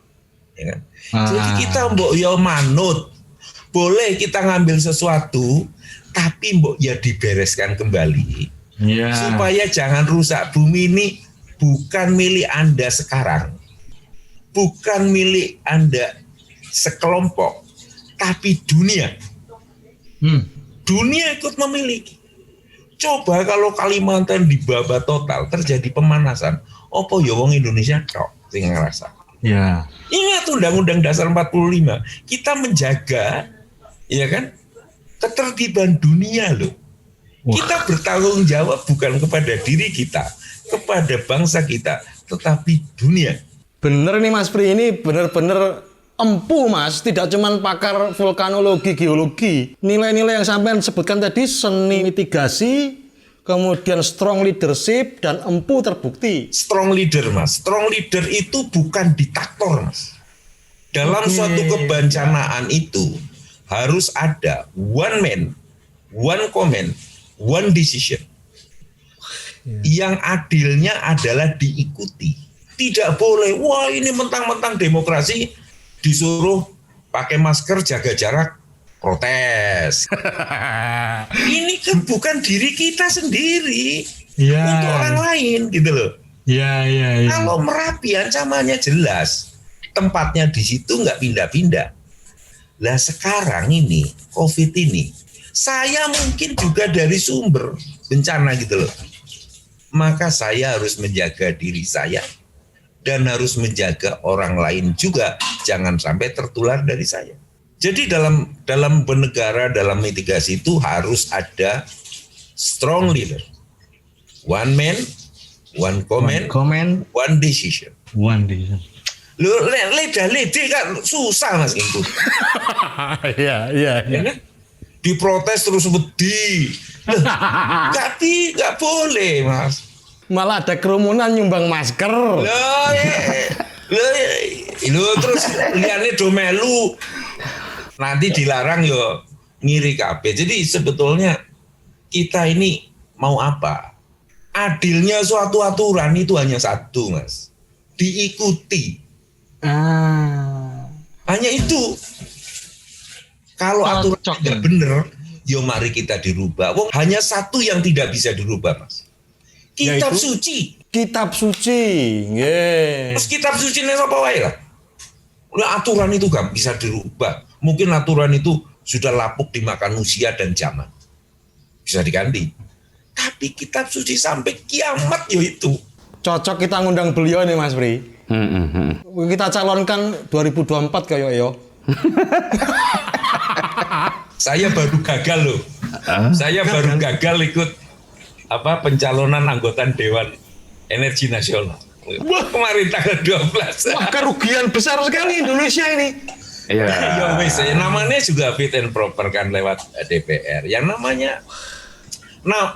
Ya kan? Jadi kita mbok ya manut. Boleh kita ngambil sesuatu, tapi mbok ya dibereskan kembali. Ya. Supaya jangan rusak. Bumi ini bukan milik Anda sekarang. Bukan milik Anda sekelompok, tapi dunia. Dunia ikut memiliki. Coba kalau Kalimantan dibabat total, terjadi pemanasan. Opo ya wong Indonesia tok sing ngerasa. Ya. Ingat Undang-Undang Dasar 45, kita menjaga, ya kan, ketertiban dunia loh. Kita bertanggung jawab bukan kepada diri kita, kepada bangsa kita, tetapi dunia. Bener nih Mas Pri, ini bener-bener empu Mas, tidak cuma pakar vulkanologi, geologi. Nilai-nilai yang sampean sebutkan tadi, seni mitigasi, kemudian strong leadership dan empu terbukti. Strong leader, Mas. Strong leader itu bukan diktator, Mas. Dalam suatu kebencanaan itu harus ada one man, one comment, one decision. Yang adilnya adalah diikuti. Tidak boleh, wah ini mentang-mentang demokrasi disuruh pakai masker, jaga jarak, protes. Ini kan bukan diri kita sendiri, untuk orang lain gitu loh. Iya. Kalau Merapi ancamannya jelas, tempatnya di situ nggak pindah-pindah. Lah sekarang ini, COVID ini, saya mungkin juga dari sumber bencana gitu loh. Maka saya harus menjaga diri saya dan harus menjaga orang lain juga, jangan sampai tertular dari saya. Jadi dalam bernegara, dalam mitigasi itu harus ada strong leader. One man, one comment, one decision. Lu leda-lede kan susah Mas Ingkut. Iya. Ya kan? Diprotes terus wedi. Nggak boleh Mas. Malah ada kerumunan nyumbang masker. Lu terus liane do melu. Nanti dilarang yo ngiri kabeh. Jadi sebetulnya kita ini mau apa? Adilnya suatu aturan itu hanya satu, Mas. Diikuti. Hanya itu. Kalau aturan tidak benar, yo mari kita dirubah. Wong hanya satu yang tidak bisa dirubah, Mas. Kitab suci. Kitab suci. Nggih. Terus kitab suci ini apa wae lah. Udah aturan itu gak bisa dirubah. Mungkin aturan itu sudah lapuk dimakan usia dan zaman. Bisa diganti. Tapi kitab suci sampai kiamat yo itu. Cocok kita ngundang beliau nih Mas Pri. Kita calonkan 2024 kayak yo. Saya baru gagal loh. Saya baru gagal ikut pencalonan anggota Dewan Energi Nasional. Wah, kemarin tanggal 12. Wah, kerugian besar sekali Indonesia ini. Iya. Ya wis, namanya juga fit and proper kan lewat DPR. Yang namanya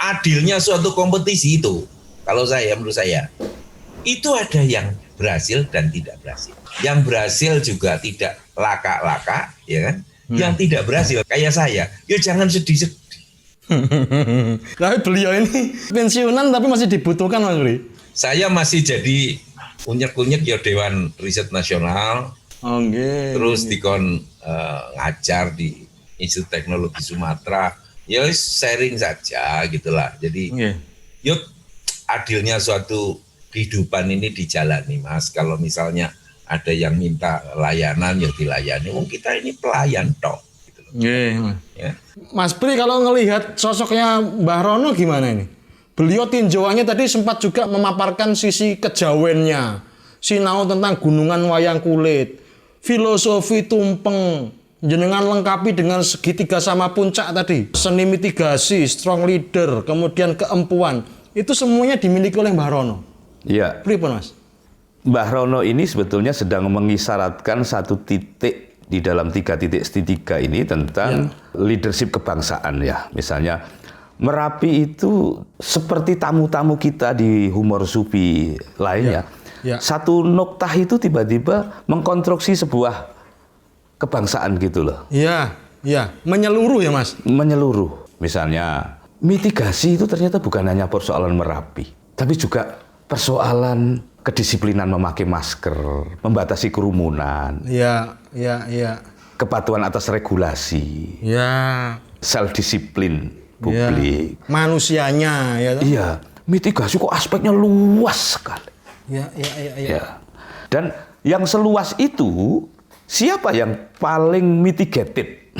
adilnya suatu kompetisi itu, kalau menurut saya, itu ada yang berhasil dan tidak berhasil. Yang berhasil juga tidak laka-laka, ya kan? Yang tidak berhasil kayak saya, ya jangan sedih-sedih. Tapi beliau ini pensiunan tapi masih dibutuhkan Mas Bri. Saya masih jadi unyek-unyek ya Dewan Riset Nasional. Terus dikon ngajar di Institut Teknologi Sumatera. Ya sharing saja gitulah. Jadi yuk adilnya suatu kehidupan ini dijalani Mas. Kalau misalnya ada yang minta layanan ya dilayani. Kita ini pelayan toh. Ya. Mas Pri kalau ngelihat sosoknya Mbah Rono gimana ini? Beliau tinjauannya tadi sempat juga memaparkan sisi kejawennya, sinau tentang gunungan wayang kulit, filosofi tumpeng, jenengan lengkapi dengan segitiga sama puncak tadi, seni mitigasi, strong leader, kemudian keempuan, itu semuanya dimiliki oleh Mbah Rono. Iya. Pripun Mas? Mbah Rono ini sebetulnya sedang mengisyaratkan satu titik di dalam 3.3 ini tentang leadership kebangsaan ya. Misalnya Merapi itu seperti tamu-tamu kita di humor sufi lainnya. Satu noktah itu tiba-tiba mengkonstruksi sebuah kebangsaan gitu loh. Iya. Menyeluruh ya Mas? Menyeluruh. Misalnya mitigasi itu ternyata bukan hanya persoalan Merapi, tapi juga persoalan kedisiplinan memakai masker, membatasi kerumunan. Iya. Kepatuhan atas regulasi. Iya. Self disiplin publik. Manusianya ya. Iya, mitigasi kok aspeknya luas sekali. Iya. Dan yang seluas itu siapa yang paling mitigated?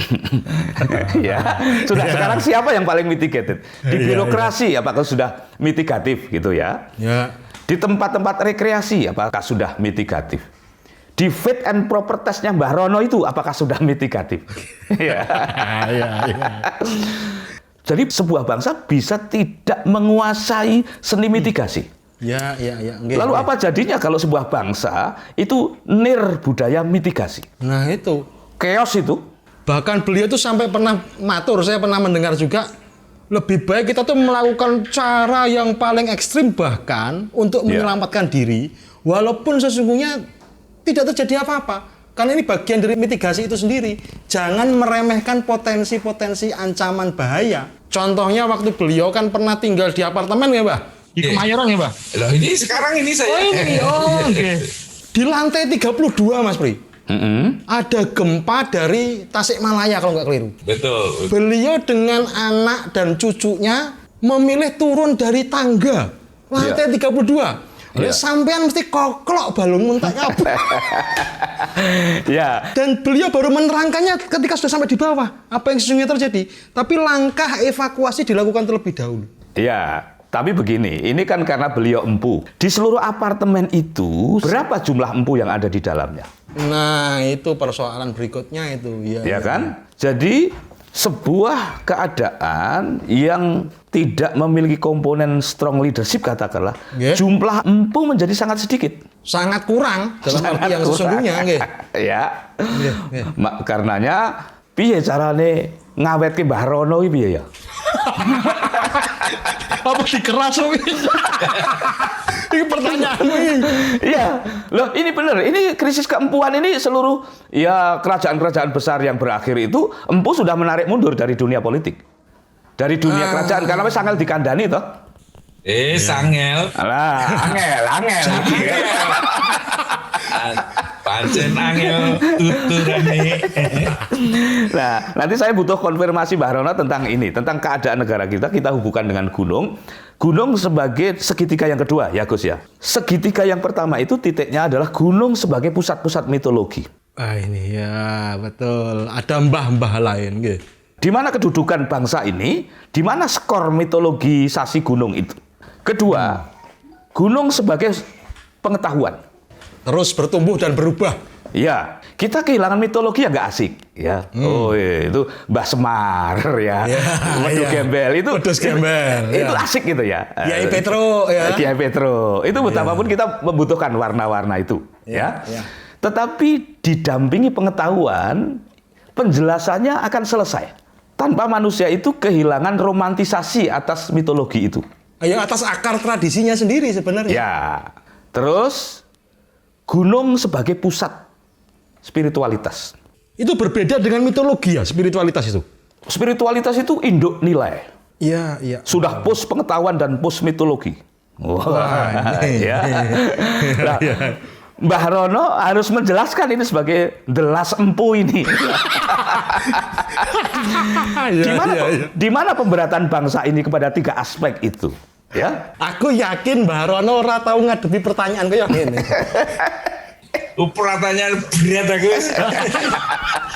Ya, sekarang siapa yang paling mitigated? Di birokrasi apakah sudah mitigatif gitu ya? Ya. Di tempat-tempat rekreasi apakah sudah mitigatif? Di fit and proper testnya Mbah Rono itu apakah sudah mitigatif? Ya. Jadi sebuah bangsa bisa tidak menguasai seni mitigasi. Ya. Lalu apa jadinya kalau sebuah bangsa itu nir budaya mitigasi? Nah itu. Chaos itu. Bahkan beliau tuh sampai pernah matur, saya pernah mendengar juga, lebih baik kita tuh melakukan cara yang paling ekstrim bahkan untuk menyelamatkan diri, walaupun sesungguhnya tidak terjadi apa-apa. Karena ini bagian dari mitigasi itu sendiri. Jangan meremehkan potensi-potensi ancaman bahaya. Contohnya waktu beliau kan pernah tinggal di apartemen ya, Mbah? Di Kemayoran ya, Mbah? Loh ini sekarang ini saya. Oke. Di lantai 32, Mas Pri. Ada gempa dari Tasikmalaya kalau nggak keliru. Betul. Beliau dengan anak dan cucunya memilih turun dari tangga lantai 32. Sampean mesti koklok balung muntah kabeh. Ya. Dan beliau baru menerangkannya ketika sudah sampai di bawah apa yang sesungguhnya terjadi. Tapi langkah evakuasi dilakukan terlebih dahulu. Ya, tapi begini, ini kan karena beliau empu. Di seluruh apartemen itu berapa jumlah empu yang ada di dalamnya? Nah, itu persoalan berikutnya itu. Ya kan? Jadi sebuah keadaan yang tidak memiliki komponen strong leadership katakanlah, jumlah empu menjadi sangat sedikit. Sangat kurang dalam arti yang sesungguhnya. Ya. Karenanya, piye carane ngawetke Mbah Rono iki piye ya? Apa dikeras ini pertanyaanmu ini. Iya, loh ini benar. Ini krisis keempuan ini seluruh ya kerajaan-kerajaan besar yang berakhir itu empu sudah menarik mundur dari dunia politik, dari dunia kerajaan karena wis angel dikandani toh. Sangel. Alah, angel. Pancen angel tuturane. Nah, nanti saya butuh konfirmasi Mbah Rono tentang ini, tentang keadaan negara kita hubungkan dengan gunung. Gunung sebagai segitiga yang kedua, ya Gus ya. Segitiga yang pertama itu titiknya adalah gunung sebagai pusat-pusat mitologi. Ini ya, betul. Ada mbah-mbah lain gitu. Di mana kedudukan bangsa ini, di mana skor mitologisasi gunung itu. Kedua, gunung sebagai pengetahuan. Terus bertumbuh dan berubah. Ya, kita kehilangan mitologi yang nggak asik, ya. Itu Mbah Semar, ya. Wedus Gembel itu. Wedus Gembel. Itu asik gitu ya. Kiai Petro, ya. Kiai Petro. Itu betapapun kita membutuhkan warna-warna itu, ya. Tetapi didampingi pengetahuan, penjelasannya akan selesai. Tanpa manusia itu kehilangan romantisasi atas mitologi itu. Yang atas akar tradisinya sendiri sebenarnya. Ya. Terus gunung sebagai pusat spiritualitas. Itu berbeda dengan mitologi ya, spiritualitas itu. Spiritualitas itu induk nilai. Iya. Sudah pos pengetahuan dan pos mitologi. Wah, ya. Nah, Mbah Rono harus menjelaskan ini sebagai delas empu ini. Di mana pemberatan bangsa ini kepada tiga aspek itu? Ya. Aku yakin Mbah Rono ora tahu ngadepi pertanyaan kayak gini. Pertanyaan berat aku.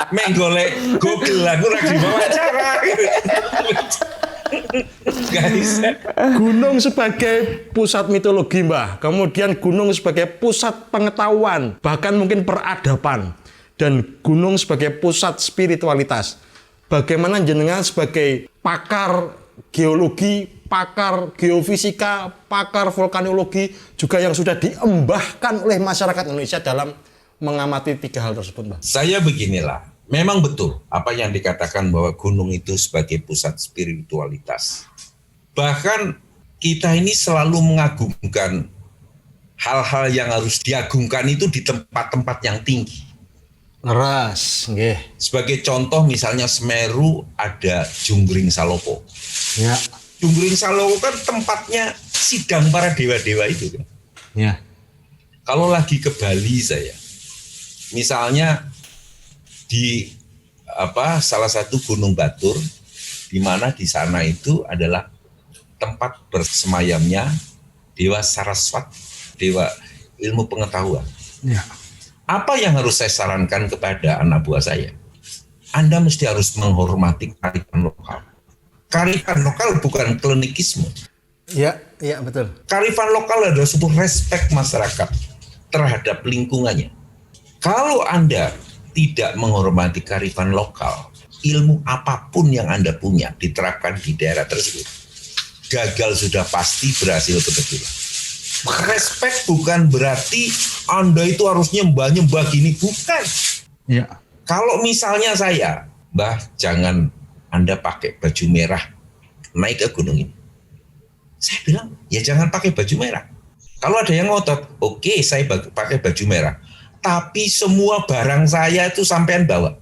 Menggolek Google aku lagi wawancara. Guys, gunung sebagai pusat mitologi, Mbah. Kemudian gunung sebagai pusat pengetahuan, bahkan mungkin peradaban. Dan gunung sebagai pusat spiritualitas. Bagaimana jenengan sebagai pakar geologi, pakar geofisika, pakar vulkanologi juga yang sudah diembahkan oleh masyarakat Indonesia dalam mengamati tiga hal tersebut, Mbak. Saya beginilah, memang betul apa yang dikatakan bahwa gunung itu sebagai pusat spiritualitas. Bahkan kita ini selalu mengagungkan hal-hal yang harus diagungkan itu di tempat-tempat yang tinggi. Ngeras, nggih. Sebagai contoh misalnya Semeru ada Junggring Salopo. Ya. Junggring Salopo kan tempatnya sidang para dewa-dewa itu kan. Ya. Kalau lagi ke Bali saya, misalnya di salah satu Gunung Batur, di mana di sana itu adalah tempat bersemayamnya Dewa Saraswat, Dewa Ilmu Pengetahuan. Ya. Apa yang harus saya sarankan kepada anak buah saya? Anda mesti harus menghormati kearifan lokal. Kearifan lokal bukan klinikisme. Ya, betul. Kearifan lokal adalah sebuah respek masyarakat terhadap lingkungannya. Kalau Anda tidak menghormati kearifan lokal, ilmu apapun yang Anda punya diterapkan di daerah tersebut, gagal sudah pasti, berhasil kebetulan. Respect bukan berarti Anda itu harus nyembah gini, bukan. Ya. Kalau misalnya saya, Mbah, jangan Anda pakai baju merah naik ke gunung ini. Saya bilang, ya jangan pakai baju merah. Kalau ada yang ngotot, oke, saya pakai baju merah. Tapi semua barang saya itu sampean bawa.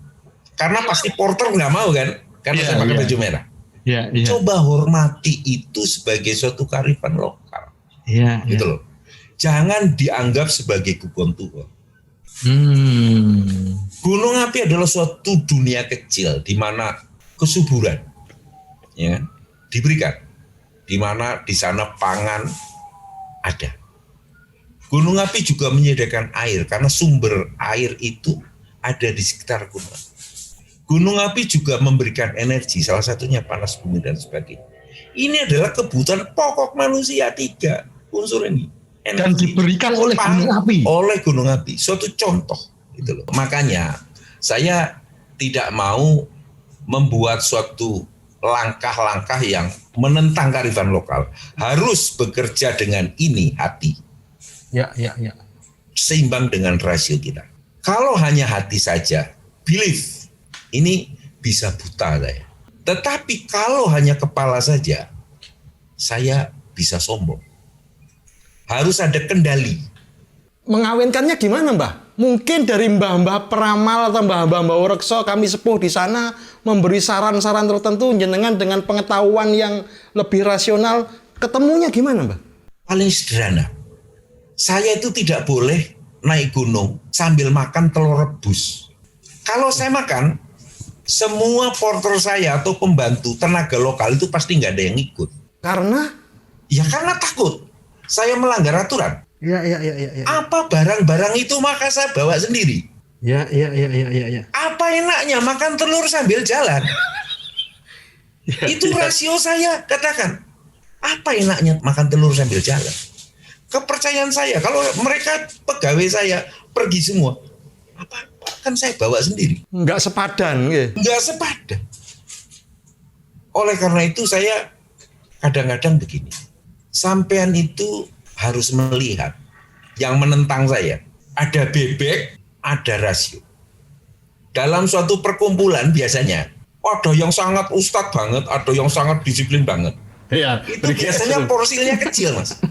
Karena pasti porter nggak mau kan, karena saya pakai baju merah. Coba hormati itu sebagai suatu kearifan lokal. Gitu loh. Jangan dianggap sebagai kebun-kebun. Gunung api adalah suatu dunia kecil di mana kesuburan ya, diberikan, di mana di sana pangan ada. Gunung api juga menyediakan air karena sumber air itu ada di sekitar gunung. Gunung api juga memberikan energi, salah satunya panas bumi dan sebagainya. Ini adalah kebutuhan pokok manusia, 3 unsur ini. Energi. Dan diberikan oleh gunung api. Oleh gunung api, suatu contoh. Gitu loh. Makanya saya tidak mau membuat suatu langkah-langkah yang menentang kearifan lokal. Harus bekerja dengan ini hati. Ya. Seimbang dengan rasio kita. Kalau hanya hati saja, belief, ini bisa buta saya. Tetapi kalau hanya kepala saja, saya bisa sombong. Harus ada kendali. Mengawinkannya gimana, Mbah? Mungkin dari mbah-mbah peramal atau mbah-mbah Rekso, kami sepuh di sana memberi saran-saran tertentu jenengan dengan pengetahuan yang lebih rasional. Ketemunya gimana, Mbah? Paling sederhana. Saya itu tidak boleh naik gunung sambil makan telur rebus. Kalau saya makan, semua porter saya atau pembantu tenaga lokal itu pasti nggak ada yang ikut. Karena? Ya karena takut. Saya melanggar aturan. Ya. Apa barang-barang itu maka saya bawa sendiri. Ya. Apa enaknya makan telur sambil jalan? Itu rasio saya, katakan. Apa enaknya makan telur sambil jalan? Kepercayaan saya, kalau mereka pegawai saya pergi semua, apa kan saya bawa sendiri. Nggak sepadan. Ya. Nggak sepadan. Oleh karena itu saya kadang-kadang begini. Sampean itu harus melihat yang menentang saya. Ada bebek, ada rasio. Dalam suatu perkumpulan biasanya ada yang sangat ustadz banget, ada yang sangat disiplin banget. Iya. Itu biasanya porsinya kecil, Mas.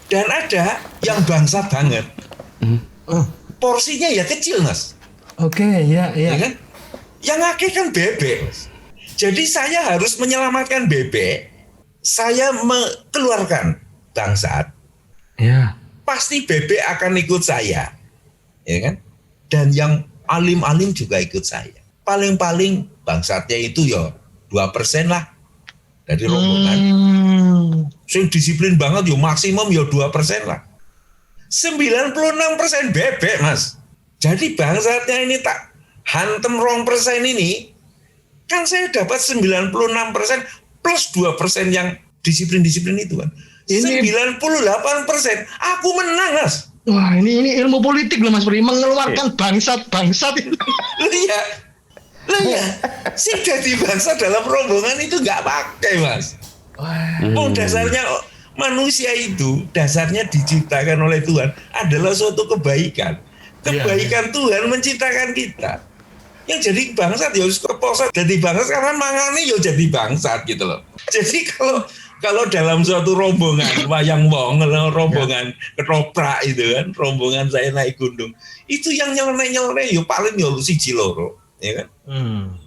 Dan ada yang bangsat banget. Porsinya ya kecil, Mas. Oke, ya. Ya kan? Yang akeh kan bebek, Mas. Jadi saya harus menyelamatkan bebek. Saya mengeluarkan bangsat. Ya. Pasti bebek akan ikut saya. Ya kan? Dan yang alim-alim juga ikut saya. Paling-paling bangsatnya itu ya 2% lah dari rombongan. Sing disiplin banget ya maksimum ya 2% lah. 96% bebek, Mas. Jadi bangsatnya ini tak hantem 2% ini, kan saya dapat 96% plus 2% yang disiplin-disiplin itu kan. 98% aku menang, Mas. Wah, ini ilmu politik loh Mas Pri, mengeluarkan bangsat-bangsat itu. Iya. Sih jadi bangsa dalam rombongan itu nggak pakai, Mas. Dasarnya manusia itu dasarnya diciptakan oleh Tuhan adalah suatu kebaikan. Kebaikan Tuhan menciptakan kita. Yang jadi bangsat ya harus keposat jadi bangsat karena mangane ya jadi bangsat gitu loh. Jadi kalau dalam suatu rombongan wayang wong, rombongan ketoprak itu kan, rombongan saya naik gunung, itu yang nyeleneh ya paling ya siji loro, ya kan?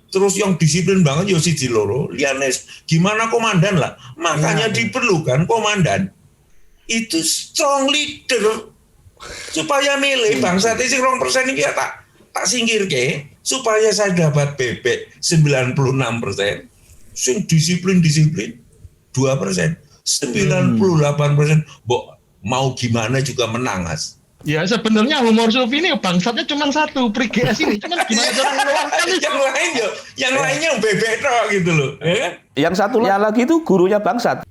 Terus yang disiplin banget ya siji loro, liyane gimana komandan lah. Makanya diperlukan komandan itu strong leader supaya milih bangsa sing 2% iki tak singkirke supaya saya dapat bebek 96%, sing disiplin 2%, 98%, mau gimana juga menang, Mas. Ya sebenarnya humor Sufi ini bangsatnya cuma satu, Priges ini. Cuman gimana cara mengeluarkan itu? Yang lainnya bebek tok gitu loh. Ya kan? Yang satunya lagi itu gurunya bangsat.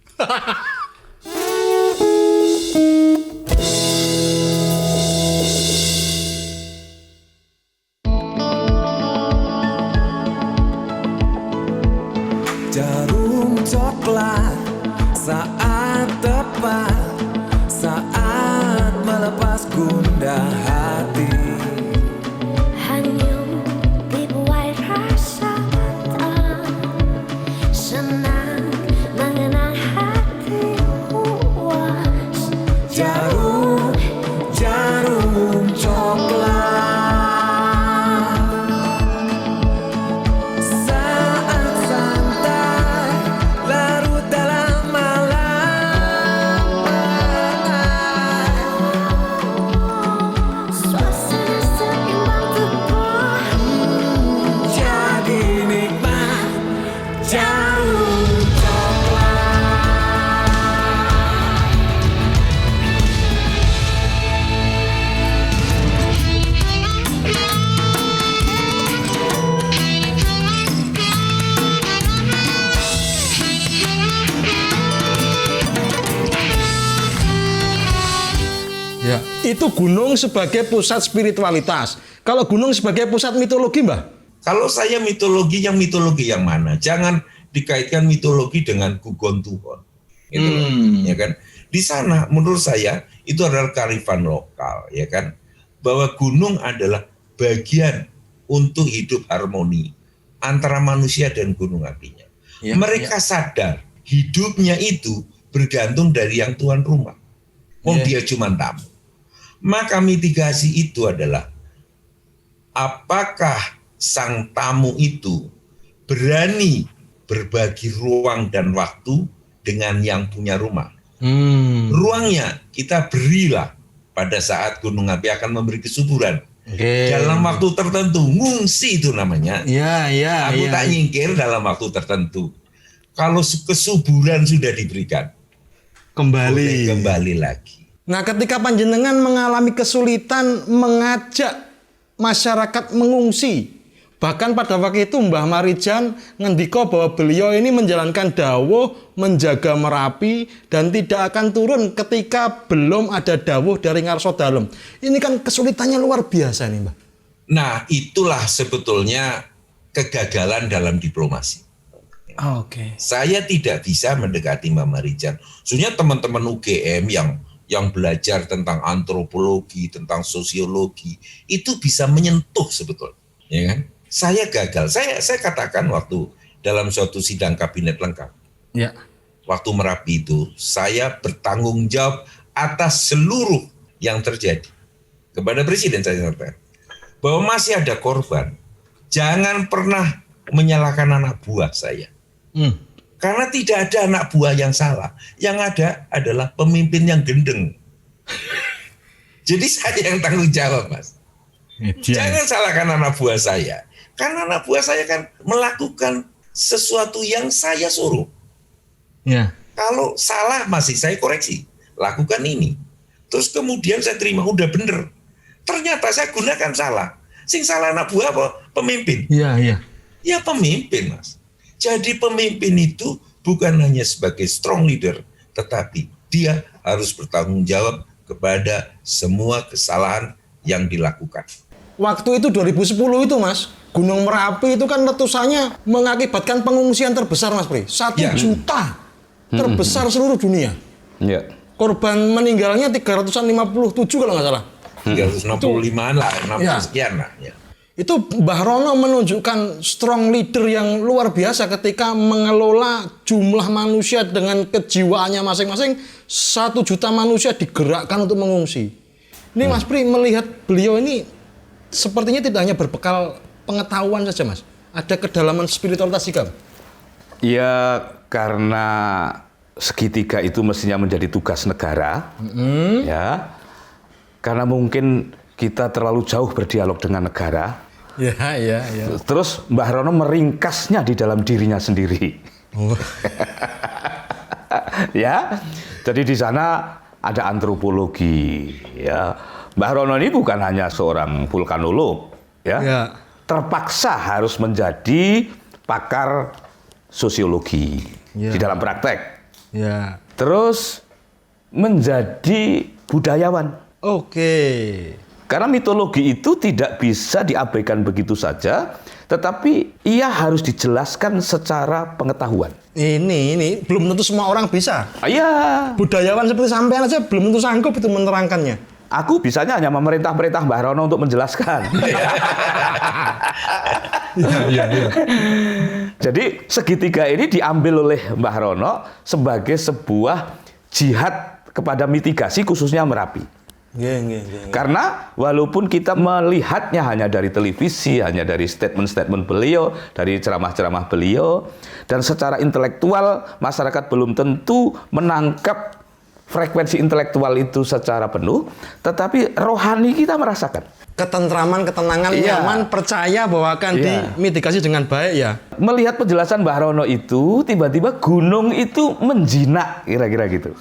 Jarum coklat saat tepat, saat melepas gundah hati. Hanya dibuai rasa tak Ya, itu gunung sebagai pusat spiritualitas. Kalau gunung sebagai pusat mitologi, Mbah? Kalau saya mitologi yang mana? Jangan dikaitkan mitologi dengan Gugon Tuhon. Gitu loh, ya kan? Di sana menurut saya itu adalah kearifan lokal, ya kan? Bahwa gunung adalah bagian untuk hidup harmoni antara manusia dan gunung apinya. Ya, Mereka sadar hidupnya itu bergantung dari yang tuan rumah. Dia cuma tamu. Maka mitigasi itu adalah apakah sang tamu itu berani berbagi ruang dan waktu dengan yang punya rumah. Ruangnya kita berilah pada saat gunung api akan memberi kesuburan. Dalam waktu tertentu, ngungsi itu namanya. Aku tak nyingkir dalam waktu tertentu. Kalau kesuburan sudah diberikan, kembali lagi. Nah, ketika panjenengan mengalami kesulitan mengajak masyarakat mengungsi, bahkan pada waktu itu Mbah Marijan ngendika bahwa beliau ini menjalankan dawuh menjaga Merapi dan tidak akan turun ketika belum ada dawuh dari ngarsa dalem. Ini kan kesulitannya luar biasa nih, Mbah. Nah, itulah sebetulnya kegagalan dalam diplomasi. Saya tidak bisa mendekati Mbah Marijan. Sebenarnya teman-teman UGM yang belajar tentang antropologi, tentang sosiologi, itu bisa menyentuh sebetulnya, ya kan? Saya gagal. Saya katakan waktu dalam suatu sidang kabinet lengkap, waktu Merapi itu, saya bertanggung jawab atas seluruh yang terjadi. Kepada Presiden saya sampaikan bahwa masih ada korban. Jangan pernah menyalahkan anak buah saya. Karena tidak ada anak buah yang salah. Yang ada adalah pemimpin yang gendeng. Jadi saya yang tanggung jawab, Mas. Jangan salahkan anak buah saya. Karena anak buah saya kan melakukan sesuatu yang saya suruh. Kalau salah masih saya koreksi. Lakukan ini. Terus kemudian saya terima, udah bener. Ternyata saya gunakan salah. Sing salah anak buah apa? Pemimpin. Ya pemimpin, Mas. Jadi pemimpin itu bukan hanya sebagai strong leader, tetapi dia harus bertanggung jawab kepada semua kesalahan yang dilakukan. Waktu itu 2010 itu, Mas, Gunung Merapi itu kan letusannya mengakibatkan pengungsian terbesar, Mas Pri. 1 juta terbesar seluruh dunia. Korban meninggalnya 357 kalau nggak salah. 365-an lah, 60 sekian lah. Itu Mbah Rono menunjukkan strong leader yang luar biasa ketika mengelola jumlah manusia dengan kejiwaannya masing-masing. 1 juta manusia digerakkan untuk mengungsi. Ini Mas Pri melihat beliau ini sepertinya tidak hanya berbekal pengetahuan saja, Mas. Ada kedalaman spiritualitas juga. Ya, karena segitiga itu mestinya menjadi tugas negara. Ya. Karena mungkin kita terlalu jauh berdialog dengan negara. Terus Mbah Rono meringkasnya di dalam dirinya sendiri. Ya, jadi di sana ada antropologi. Ya, Mbah Rono ini bukan hanya seorang vulkanolog. Ya, terpaksa harus menjadi pakar sosiologi di dalam praktek. Terus menjadi budayawan. Karena mitologi itu tidak bisa diabaikan begitu saja, tetapi ia harus dijelaskan secara pengetahuan. Ini belum tentu semua orang bisa. Budayawan seperti sampean aja belum tentu sanggup itu menerangkannya. Aku bisanya hanya memerintah-perintah Mbah Rono untuk menjelaskan. Jadi segitiga ini diambil oleh Mbah Rono sebagai sebuah jihad kepada mitigasi khususnya Merapi. Karena walaupun kita melihatnya hanya dari televisi, hanya dari statement-statement beliau, dari ceramah-ceramah beliau, dan secara intelektual masyarakat belum tentu menangkap frekuensi intelektual itu secara penuh, tetapi rohani kita merasakan. Ketentraman, ketenangan, nyaman, percaya bahwa akan dimitigasi dengan baik ya. Melihat penjelasan Mbah Rono itu, tiba-tiba gunung itu menjinak, kira-kira gitu.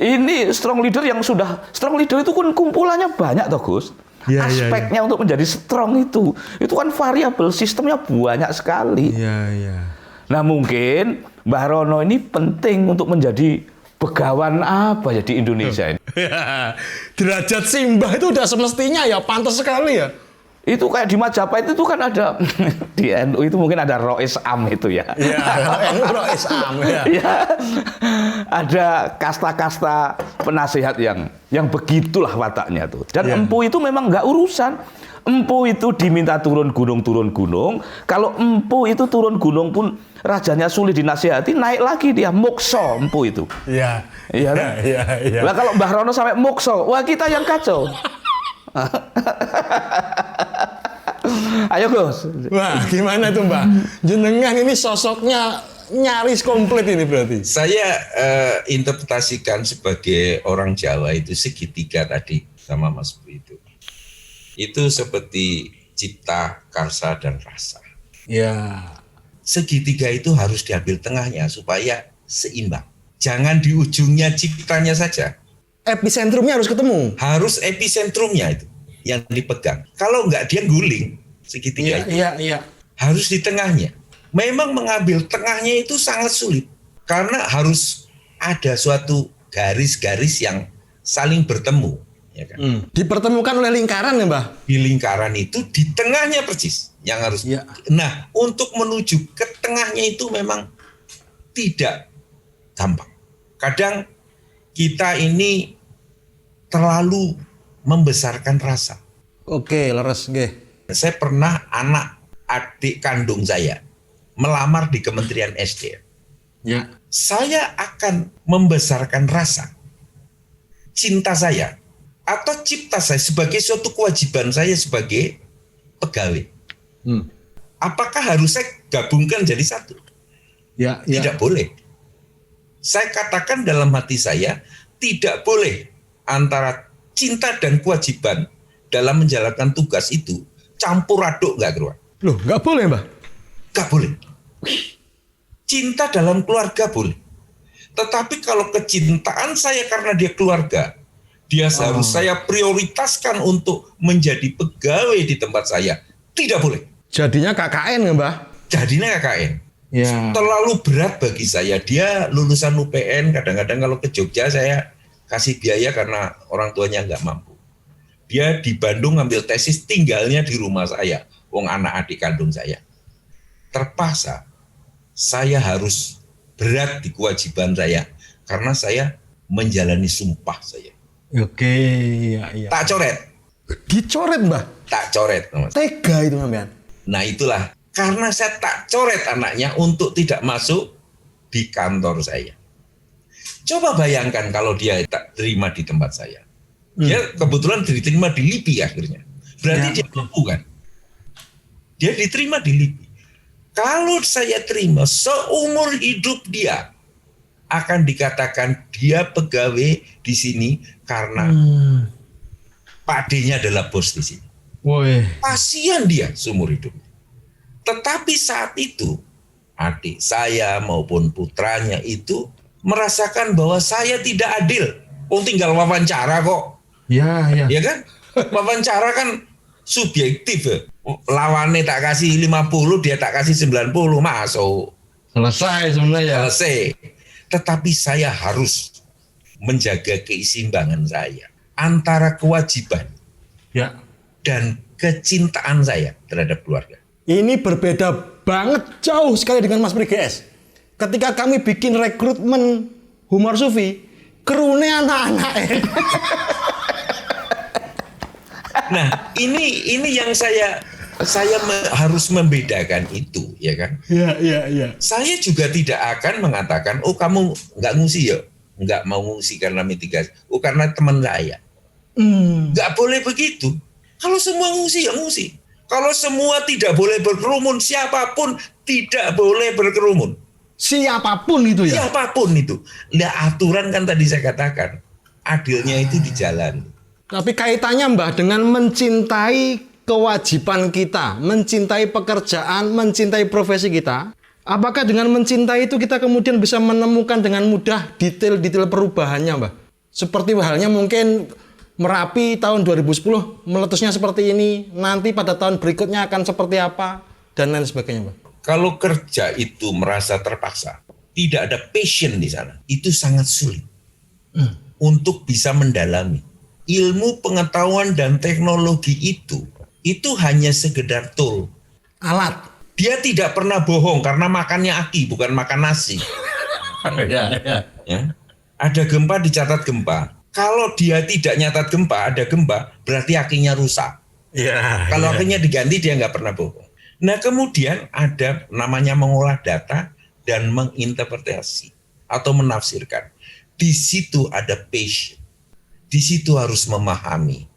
Ini strong leader yang sudah strong leader itu kan kumpulannya banyak toh Gus. Aspeknya untuk menjadi strong itu kan variabel sistemnya banyak sekali. Nah mungkin Mbah Rono ini penting untuk menjadi begawan apa ya di Indonesia ini? Ya, derajat simbah itu udah semestinya ya pantas sekali ya. Itu kayak di Majapahit itu kan ada di NU itu mungkin ada Rois Am itu ya. Iya, NU Rois Am ya. Ya, ada kasta-kasta penasihat yang begitulah wataknya tuh. Dan empu itu memang nggak urusan. Empu itu diminta turun gunung. Kalau empu itu turun gunung pun rajanya sulit dinasihati, naik lagi dia mokso empu itu. Iya. Iya kan? Iya. Lah kalau Mbah Rono sampai mokso, wah kita yang kacau. Ayo Gus. Wah, gimana tuh Mbak? Jenengan ini sosoknya nyaris komplit ini berarti. Saya interpretasikan sebagai orang Jawa itu segitiga tadi sama Mas Bro itu. Itu seperti cipta, karsa, dan rasa. Ya. Segitiga itu harus diambil tengahnya supaya seimbang. Jangan di ujungnya ciptanya saja. Episentrumnya harus ketemu. Harus episentrumnya itu yang dipegang. Kalau enggak dia guling segitiga itu. Iya. Harus di tengahnya. Memang mengambil tengahnya itu sangat sulit karena harus ada suatu garis-garis yang saling bertemu, ya kan? Dipertemukan oleh lingkaran ya, Mbah? Di lingkaran itu di tengahnya persis yang harus. Ya. Nah, untuk menuju ke tengahnya itu memang tidak gampang. Kadang kita ini terlalu membesarkan rasa. Oke, leres nggih. Saya pernah anak adik kandung saya melamar di Kementerian SDM. Ya. Saya akan membesarkan rasa cinta saya atau cipta saya sebagai suatu kewajiban saya sebagai pegawai. Apakah harus saya gabungkan jadi satu? Ya. Tidak boleh. Saya katakan dalam hati saya, tidak boleh antara cinta dan kewajiban dalam menjalankan tugas itu campur aduk nggak keluar. Loh, nggak boleh, Mbah? Nggak boleh. Cinta dalam keluarga boleh. Tetapi kalau kecintaan saya karena dia keluarga, dia harus saya prioritaskan untuk menjadi pegawai di tempat saya. Tidak boleh. Jadinya KKN ya, Mbah? Jadinya KKN. Ya. Terlalu berat bagi saya. Dia lulusan UPN, kadang-kadang kalau ke Jogja saya kasih biaya karena orang tuanya nggak mampu. Dia di Bandung ngambil tesis, tinggalnya di rumah saya. Wong anak adik kandung saya. Terpaksa saya harus berat di kewajiban saya karena saya menjalani sumpah saya. Oke, iya. Tak coret. Dicoret, Mbah? Tak coret. Mas. Tega itu, Mbah. Nah itulah karena saya tak coret anaknya untuk tidak masuk di kantor saya. Coba bayangkan kalau dia tak terima di tempat saya. Dia kebetulan diterima di LIPI akhirnya. Berarti dia mampu kan? Dia diterima di LIPI. Kalau saya terima seumur hidup dia akan dikatakan dia pegawai di sini karena Pak D-nya adalah bos di sini. Woi. Kasihan dia seumur hidup. Tetapi saat itu adik saya maupun putranya itu merasakan bahwa saya tidak adil. Oh, tinggal wawancara kok. Ya. Ya kan? Wawancara kan subjektif. Lawannya tak kasih 50, dia tak kasih 90, masuk. Selesai sebenarnya. Selesai. Tetapi saya harus menjaga keseimbangan saya antara kewajiban dan kecintaan saya terhadap keluarga. Ini berbeda banget, jauh sekali dengan Mas Priges. Ketika kami bikin rekrutmen Humor Sufi, krunya anak-anak. Nah, ini yang saya harus membedakan itu, ya kan? Iya. Saya juga tidak akan mengatakan, oh kamu nggak ngungsi ya, nggak mau ngungsi karena mitigasi, oh karena teman saya. Nggak boleh begitu. Kalau semua ngungsi ya ngungsi. Kalau semua tidak boleh berkerumun, siapapun tidak boleh berkerumun. Siapapun itu ya? Siapapun itu. Nah, aturan kan tadi saya katakan, adilnya itu di jalan. Tapi kaitannya Mbah dengan mencintai kewajiban kita, mencintai pekerjaan, mencintai profesi kita. Apakah dengan mencintai itu kita kemudian bisa menemukan dengan mudah detail-detail perubahannya, Mbah? Seperti halnya mungkin Merapi tahun 2010 meletusnya seperti ini, nanti pada tahun berikutnya akan seperti apa, dan lain sebagainya, Mbah. Kalau kerja itu merasa terpaksa, tidak ada passion di sana, itu sangat sulit untuk bisa mendalami. Ilmu pengetahuan dan teknologi itu hanya sekedar tool. Alat. Dia tidak pernah bohong karena makannya aki, bukan makan nasi. Ya. Ada gempa, dicatat gempa. Kalau dia tidak nyatat gempa, ada gempa, berarti akinya rusak. Kalau akinya diganti, dia nggak pernah bohong. Nah, kemudian ada namanya mengolah data dan menginterpretasi atau menafsirkan. Di situ ada passion. Di situ harus memahami.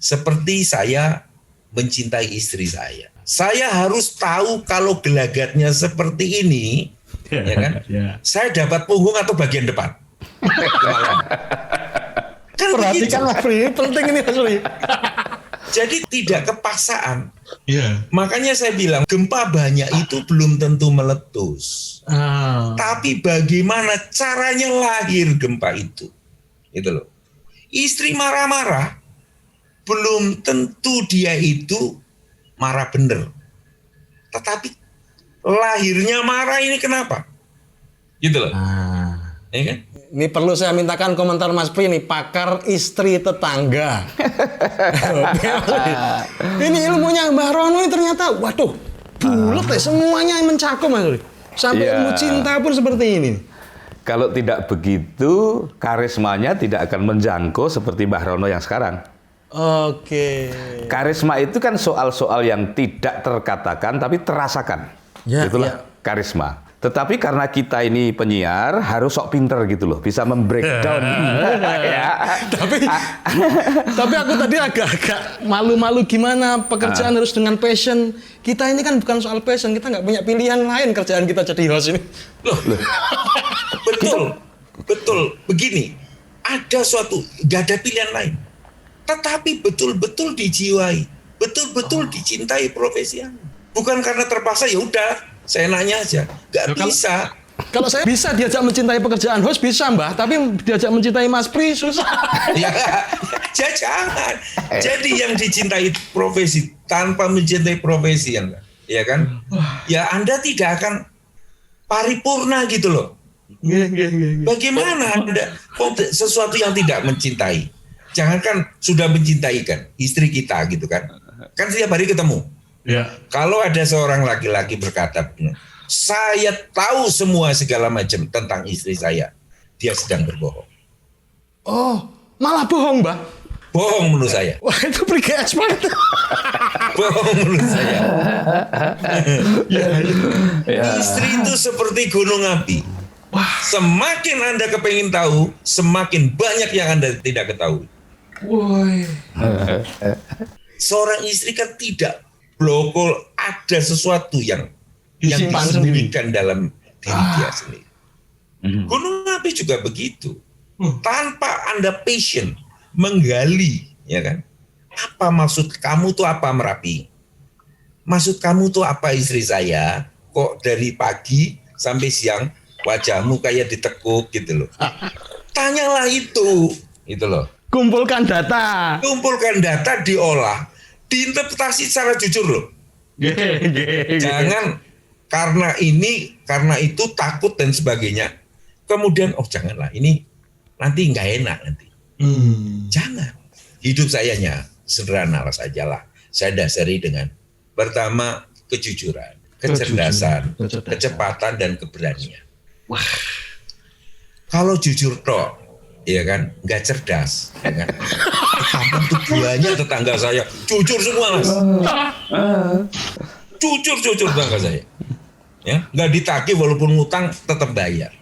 Seperti saya mencintai istri saya. Saya harus tahu kalau gelagatnya seperti ini, ya kan? Saya dapat punggung atau bagian depan. Kan Perhatikan Mas Pri, penting ini Mas Pri. Jadi tidak kepaksaan. Makanya saya bilang gempa banyak itu belum tentu meletus. Tapi bagaimana caranya lahir gempa itu. Itu loh. Istri marah-marah belum tentu dia itu marah bener. Tetapi lahirnya marah ini kenapa? Gitu loh. Ya kan? Ini perlu saya mintakan komentar Mas Pri nih, pakar istri tetangga. Ini ilmunya Mbah Rono ini ternyata, waduh, bulet ya, semuanya mencakup Mas Pri. Sampai ilmu cinta pun seperti ini. Kalau tidak begitu, karismanya tidak akan menjangkau seperti Mbah Rono yang sekarang. Oke. Karisma itu kan soal-soal yang tidak terkatakan tapi terasakan. Itulah karisma. Tetapi karena kita ini penyiar harus sok pinter gitu loh, bisa membreakdown. Tapi aku tadi agak malu-malu gimana pekerjaan harus dengan passion. Kita ini kan bukan soal passion, kita nggak punya pilihan lain kerjaan kita jadi host ini. Loh. Betul. Begini, ada suatu, gak ada pilihan lain. Tetapi betul-betul dijiwai, betul-betul dicintai profesi Anda. Bukan karena terpaksa, ya udah, saya nanya aja, gak bisa. Kalau saya bisa diajak mencintai pekerjaan host bisa Mbah, tapi diajak mencintai Mas Pri susah. Ya jangan. Jadi yang dicintai profesi tanpa mencintai profesi Anda, ya kan? Ya Anda tidak akan paripurna gitu loh. Bagaimana Anda sesuatu yang tidak mencintai? Jangankan sudah mencintai kan istri kita gitu kan. Kan setiap hari ketemu. Kalau ada seorang laki-laki berkata, saya tahu semua segala macam tentang istri saya, dia sedang berbohong. Oh, malah bohong, Mbak? Bohong menurut saya. Wah, itu pergi expert. Bohong menurut saya. Istri itu seperti gunung api. Semakin Anda kepengin tahu, semakin banyak yang Anda tidak ketahui. Seorang istri kan tidak blokol, ada sesuatu yang disembunyikan dalam diri dia sendiri. Gunung api juga begitu. Tanpa Anda passion menggali, ya kan? Apa maksud kamu tuh apa Merapi? Maksud kamu tuh apa istri saya? Kok dari pagi sampai siang wajahmu kayak ditekuk gitu loh. Tanyalah itu loh. Kumpulkan data. Diolah, diinterpretasi secara jujur loh. Jangan karena itu takut dan sebagainya. Kemudian janganlah, ini nanti nggak enak nanti. Jangan. Hidup sayanya sederhana sajalah. Saya dasari dengan pertama kejujuran, kecerdasan, kecepatan dan keberanian. Kalau jujur toh, ya kan, nggak cerdas, ya kan. Kampung tuh banyak tetangga saya jujur semua Mas. Jujur tetangga saya. Ya, nggak ditagih walaupun ngutang tetap bayar.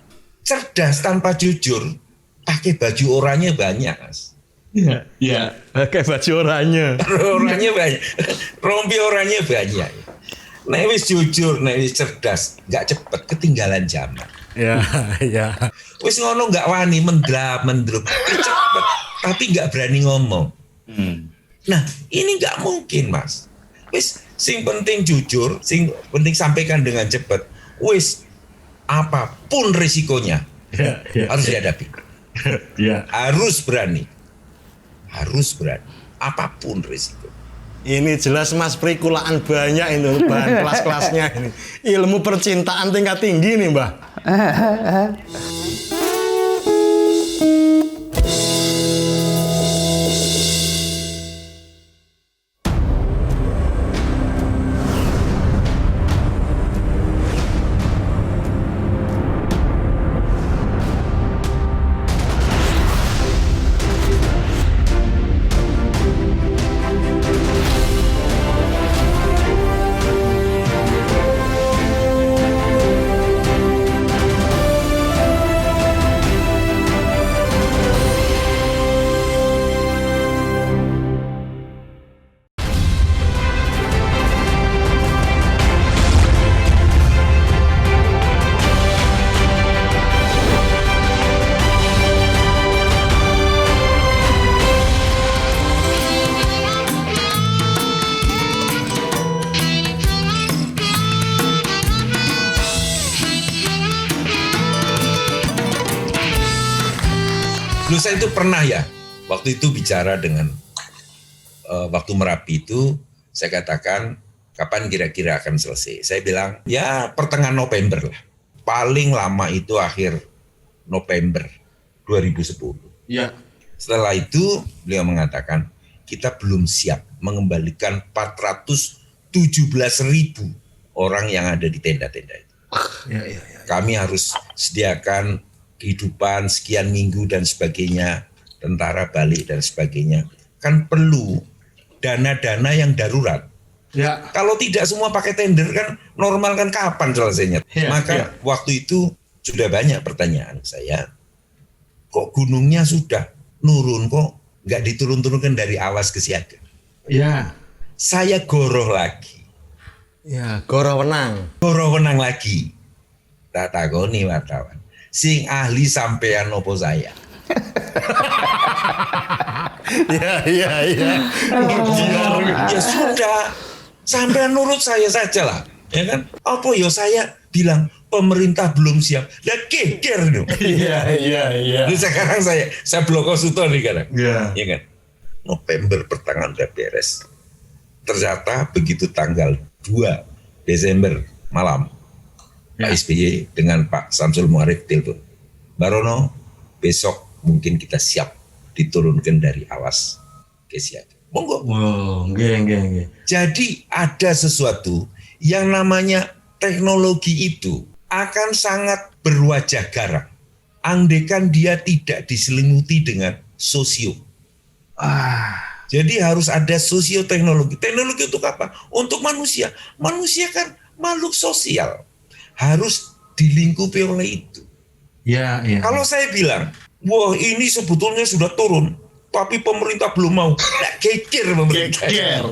Cerdas tanpa jujur, pakai baju oranye banyak Mas. Iya. Pakai baju oranye. Oranye banyak, rompi oranye banyak. Nek wis jujur, nek wis cerdas, nggak cepet ketinggalan zaman. Iya. Wis ngono nggak wani mendrop cepet, tapi nggak berani ngomong. Nah ini nggak mungkin Mas. Wis sing penting jujur, sing penting sampaikan dengan cepat. Wis apapun risikonya harus dihadapi. Harus berani, apapun risiko. Ini jelas Mas Pri kulaan banyak ini bahan kelas-kelasnya ini. Ilmu percintaan tingkat tinggi nih Mbah. Dulu saya itu pernah ya, waktu itu bicara dengan waktu Merapi itu, saya katakan kapan kira-kira akan selesai. Saya bilang ya pertengahan November lah, paling lama itu akhir November 2010. Ya. Setelah itu beliau mengatakan kita belum siap mengembalikan 417.000 orang yang ada di tenda-tenda itu. Kami harus sediakan kehidupan sekian minggu dan sebagainya, tentara balik dan sebagainya. Kan perlu dana-dana yang darurat. Ya. Kalau tidak semua pakai tender kan normal kan kapan selesainya? Maka waktu itu sudah banyak pertanyaan saya. Kok gunungnya sudah nurun kok nggak diturun-turunkan dari awas ke siaga? Ya. Saya goroh lagi. Ya, goroh wenang. Goroh wenang lagi. Tak takoni wartawan. Sing ahli sampean opo saya. Ya. Ya sudah, sampean nurut saya saja lah, ya kan? Apa ya saya bilang pemerintah belum siap, lah geger dong. Iya. Jadi sekarang saya bloko suto nih sekarang, Iya. ya kan? November pertengahan udah beres. Ternyata begitu tanggal 2 Desember malam, Pak SBY dengan Pak Samsul Muarif telepon, Barono, besok mungkin kita siap diturunkan dari awas ke siaga. Monggo. Wow, nggih. Jadi ada sesuatu yang namanya teknologi itu akan sangat berwajah garang. Andaikan dia tidak diselimuti dengan sosio. Jadi harus ada sosioteknologi. Teknologi untuk apa? Untuk manusia. Manusia kan makhluk sosial. Harus dilingkupi oleh itu. Ya. Kalau saya bilang, wah ini sebetulnya sudah turun, tapi pemerintah belum mau. Nah, geger pemerintah. Iya.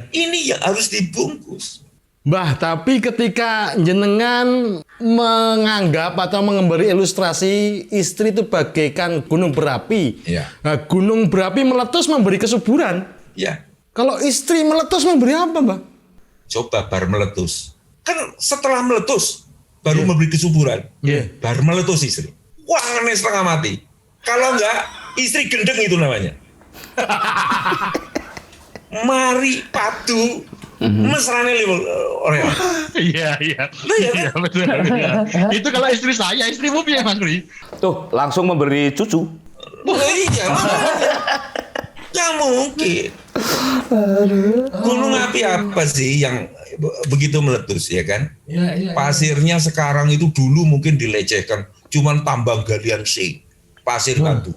Ini yang harus dibungkus. Mbah, tapi ketika jenengan menganggap atau memberi ilustrasi istri itu bagaikan gunung berapi. Iya. Nah, gunung berapi meletus memberi kesuburan. Ya, Kalau istri meletus memberi apa, Mbah? coba bar meletus. Kan setelah meletus baru memberi kesuburan. Iya. Bar meletus istri. Wah, aneh setengah mati. Kalau enggak, istri gendeng itu namanya. Mari padu mesrane orang. Iya. Iya, betul. Itu kalau istri saya, istrimu piye Mas Bri? Tuh, langsung memberi cucu. Oh iya, makanya. Nggak mungkin. Gunung api apa sih yang begitu meletus ya kan? Pasirnya sekarang itu dulu mungkin dilecehkan, cuman tambang galian C, pasir batu.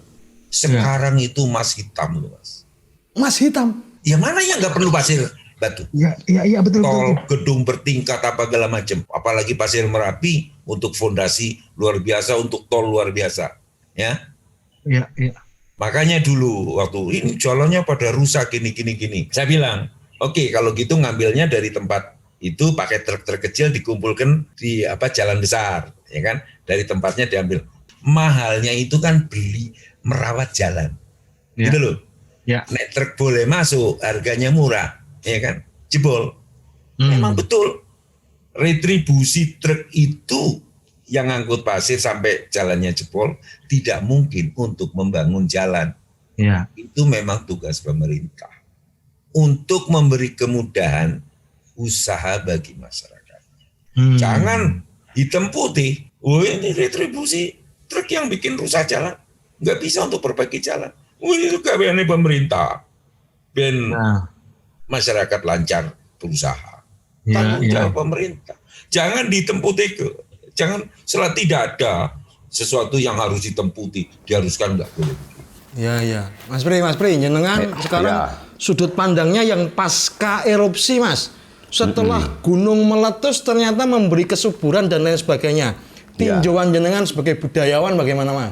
Sekarang itu emas hitam loh Mas. Mas hitam. Ya mana yang nggak perlu pasir batu? Iya betul. Tol, gedung bertingkat apa segala macam. Apalagi pasir Merapi untuk fondasi luar biasa, untuk tol luar biasa. Ya. Iya. Makanya dulu waktu ini jalannya pada rusak gini. Saya bilang, oke, kalau gitu ngambilnya dari tempat itu pakai truk-truk kecil dikumpulkan di jalan besar, ya kan? Dari tempatnya diambil. Mahalnya itu kan beli merawat jalan. Ya. Gitu loh. Ya. Nek truk boleh masuk, harganya murah, ya kan? Jebol. Memang betul. Retribusi truk itu yang ngangkut pasir sampai jalannya jebol tidak mungkin untuk membangun jalan. Iya. Itu memang tugas pemerintah untuk memberi kemudahan usaha bagi masyarakat. Jangan hitam putih. Oh ini retribusi truk yang bikin rusak jalan, nggak bisa untuk perbaiki jalan. Oh itu gaweane pemerintah, ben masyarakat lancar berusaha. Tanggung jawab pemerintah. Jangan dihitam putih jangan setelah tidak ada sesuatu yang harus hitam putih diharuskan nggak boleh. Ya. Mas Pri, jenengan sekarang sudut pandangnya yang pasca erupsi, Mas. Setelah gunung meletus ternyata memberi kesuburan dan lain sebagainya. Tinjauan jenengan sebagai budayawan bagaimana, Mas?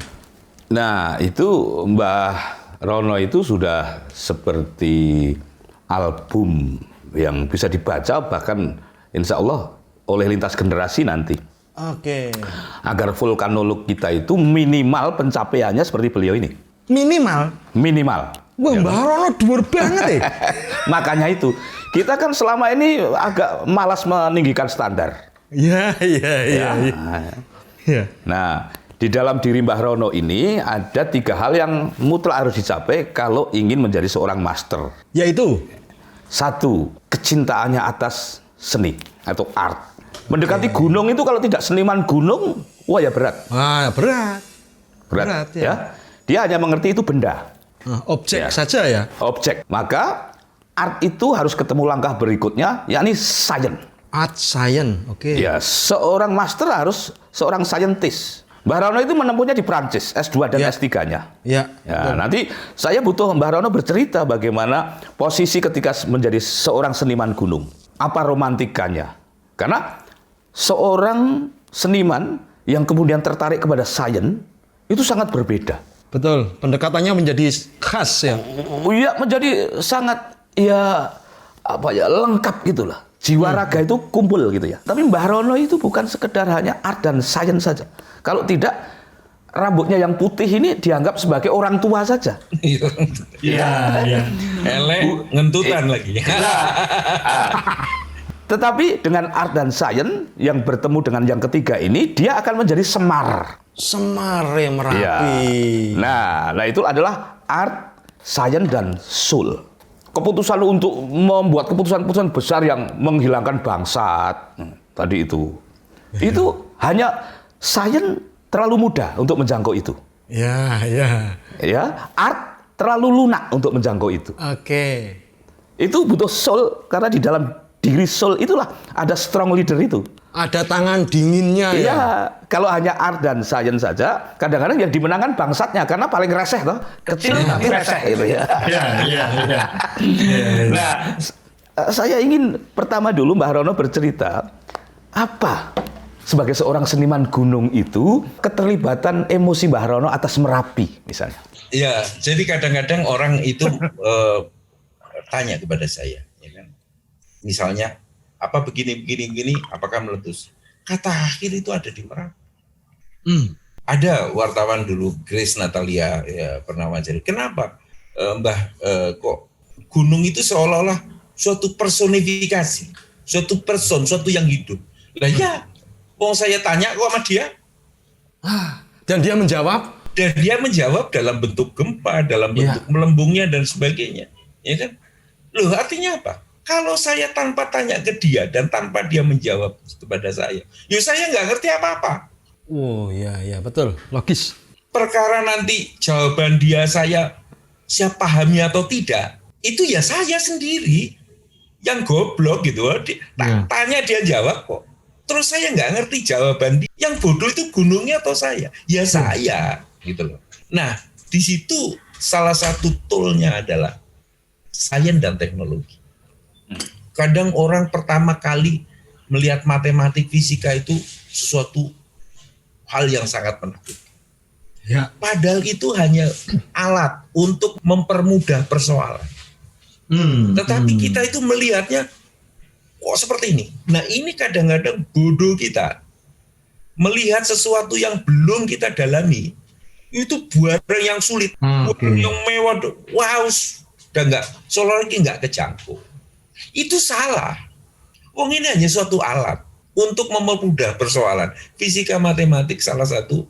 Nah, itu Mbah Rono itu sudah seperti album yang bisa dibaca bahkan insya Allah oleh lintas generasi nanti. Oke. Agar vulkanolog kita itu minimal pencapaiannya seperti beliau ini. Minimal. Wah, Mbah Rono dhuwur banget ya. Makanya itu, kita kan selama ini agak malas meninggikan standar. Iya. Nah, di dalam diri Mbah Rono ini ada 3 hal yang mutlak harus dicapai kalau ingin menjadi seorang master. Yaitu 1, kecintaannya atas seni atau art. Mendekati gunung itu kalau tidak seniman gunung, wah ya berat. Berat ya. Dia hanya mengerti itu benda. Objek saja ya. Objek. Maka art itu harus ketemu langkah berikutnya, yakni science. Art science, oke. Ya, seorang master harus seorang scientist. Mbah Rono itu menempuhnya di Prancis, S2 dan S3-nya. Ya. Nanti saya butuh Mbah Rono bercerita bagaimana posisi ketika menjadi seorang seniman gunung. Apa romantikanya? Karena seorang seniman yang kemudian tertarik kepada sains itu sangat berbeda. Betul, pendekatannya menjadi khas ya. Iya, menjadi sangat lengkap gitulah. Jiwa raga itu kumpul gitu ya. Tapi Mbah Rono itu bukan sekedar hanya art dan sains saja. Kalau tidak, rambutnya yang putih ini dianggap sebagai orang tua saja. Iya. Elek ngentutan lagi. Tetapi dengan art dan sains yang bertemu dengan yang ketiga ini, dia akan menjadi Semar. Semar ya, Merapi. Ya. Nah itu adalah art, sains dan soul. Keputusan untuk membuat keputusan-keputusan besar yang menghilangkan bangsat tadi itu hanya sains terlalu mudah untuk menjangkau itu. Ya, art terlalu lunak untuk menjangkau itu. Oke. Itu butuh soul karena di dalam diri soul itulah ada strong leader itu. Ada tangan dinginnya ya. Iya, kalau hanya art dan sains saja, kadang-kadang yang dimenangkan bangsatnya karena paling reseh toh. Kecil tapi reseh itu ya. Iya. Nah, saya ingin pertama dulu Mbah Rono bercerita apa sebagai seorang seniman gunung itu keterlibatan emosi Mbah Rono atas Merapi misalnya. Ya, jadi kadang-kadang orang itu tanya kepada saya, ya kan? Misalnya, apa begini, apakah meletus? Kata akhir itu ada di Merapi. Ada wartawan dulu, Grace Natalia, ya, pernah wawancara. Kenapa, Mbah, kok gunung itu seolah-olah suatu personifikasi, suatu person, suatu yang hidup. Lah ya, saya tanya kok sama dia. Dan dia menjawab? Dan dia menjawab dalam bentuk gempa, dalam bentuk melembungnya dan sebagainya. Ya kan? Loh, artinya apa? Kalau saya tanpa tanya ke dia dan tanpa dia menjawab kepada saya, ya saya nggak ngerti apa-apa. Oh ya betul, logis. Perkara nanti jawaban dia saya pahami atau tidak, itu ya saya sendiri yang goblok gitu. Tanya dia jawab kok. Terus saya nggak ngerti jawaban dia. Yang bodoh itu gunungnya atau saya? Ya saya gitu loh. Nah di situ salah satu toolnya adalah sains dan teknologi. Kadang orang pertama kali melihat matematik fisika itu sesuatu hal yang sangat menakutkan. Ya. Padahal itu hanya alat untuk mempermudah persoalan. Tetapi kita itu melihatnya kok seperti ini. Nah ini kadang-kadang bodoh kita melihat sesuatu yang belum kita dalami. Itu barang yang sulit, yang mewah, wow, udah nggak, seolah lagi nggak kejangkau. Itu salah. Wong ini hanya suatu alat untuk mempermudah persoalan. Fisika matematik salah satu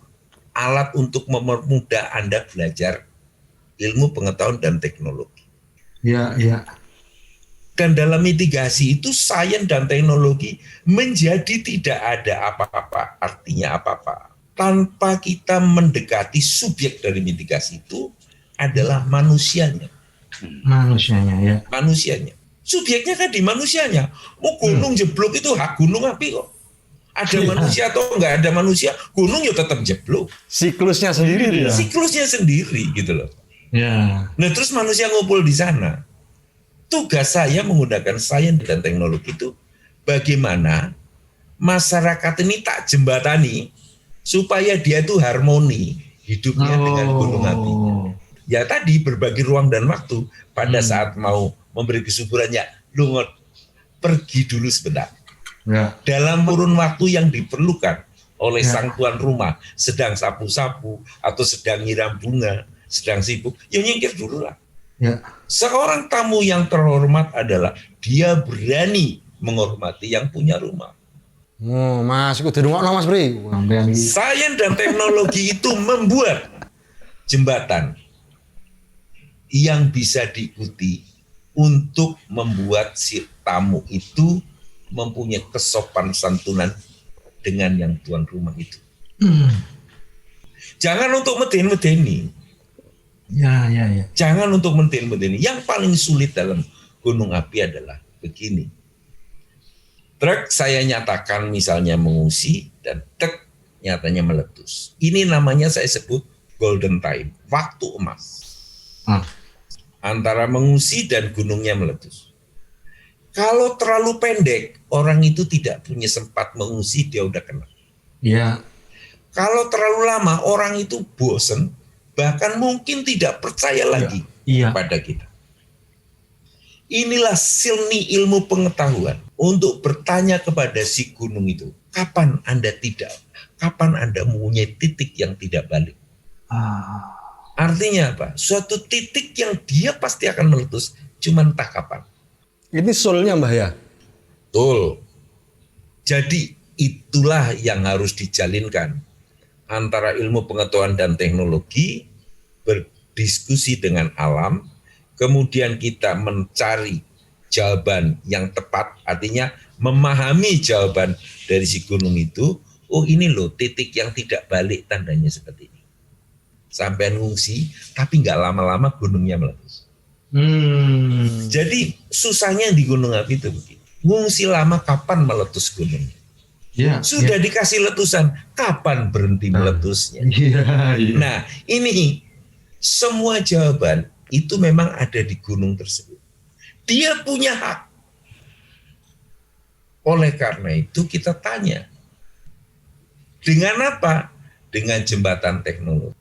alat untuk mempermudah Anda belajar ilmu pengetahuan dan teknologi. Ya. Dan dalam mitigasi itu sains dan teknologi menjadi tidak ada apa-apa, artinya apa-apa. Tanpa kita mendekati subjek dari mitigasi itu adalah manusianya. Manusianya ya. Manusianya. Subjeknya kan di manusianya. Mau gunung jeblok itu hak gunung api kok. Ada manusia atau enggak ada manusia, gunung ya tetap jeblok. Siklusnya sendiri ya. Siklusnya sendiri gitu loh. Ya. Nah terus manusia ngumpul di sana. Tugas saya menggunakan sains dan teknologi itu bagaimana masyarakat ini tak jembatani supaya dia itu harmoni hidupnya dengan gunung api. Ya tadi berbagi ruang dan waktu pada saat mau memberi kesuburan ya lu pergi dulu sebentar. Ya. Dalam kurun waktu yang diperlukan oleh sang tuan rumah sedang sapu-sapu atau sedang nyiram bunga, sedang sibuk, ya nyingkir dulu lah. Ya. Seorang tamu yang terhormat adalah dia berani menghormati yang punya rumah. Oh, Mas, kudu rungokno Mas Bri. Sains dan teknologi itu membuat jembatan yang bisa diikuti untuk membuat si tamu itu mempunyai kesopan santunan dengan yang tuan rumah itu. Jangan untuk medeni. Ya. Jangan untuk medeni. Yang paling sulit dalam gunung api adalah begini. Truk saya nyatakan misalnya mengungsi dan truk nyatanya meletus. Ini namanya saya sebut golden time, waktu emas. Antara mengungsi dan gunungnya meletus. Kalau terlalu pendek, orang itu tidak punya sempat mengungsi, dia udah kena. Ya. Kalau terlalu lama, orang itu bosen, bahkan mungkin tidak percaya lagi pada kita. Inilah silni ilmu pengetahuan untuk bertanya kepada si gunung itu, kapan Anda mempunyai titik yang tidak balik? Artinya apa? Suatu titik yang dia pasti akan meletus, cuma entah kapan. Ini soulnya Mbah ya? Betul. Jadi itulah yang harus dijalinkan antara ilmu pengetahuan dan teknologi, berdiskusi dengan alam, kemudian kita mencari jawaban yang tepat, artinya memahami jawaban dari si gunung itu. Oh ini loh titik yang tidak balik, tandanya seperti ini. Sampai ngungsi, tapi nggak lama-lama gunungnya meletus. Jadi susahnya di gunung api itu begini. Ngungsi lama, kapan meletus gunungnya? Sudah dikasih letusan, kapan berhenti meletusnya? Nah ini semua jawaban itu memang ada di gunung tersebut. Dia punya hak. Oleh karena itu kita tanya. Dengan apa? Dengan jembatan teknologi.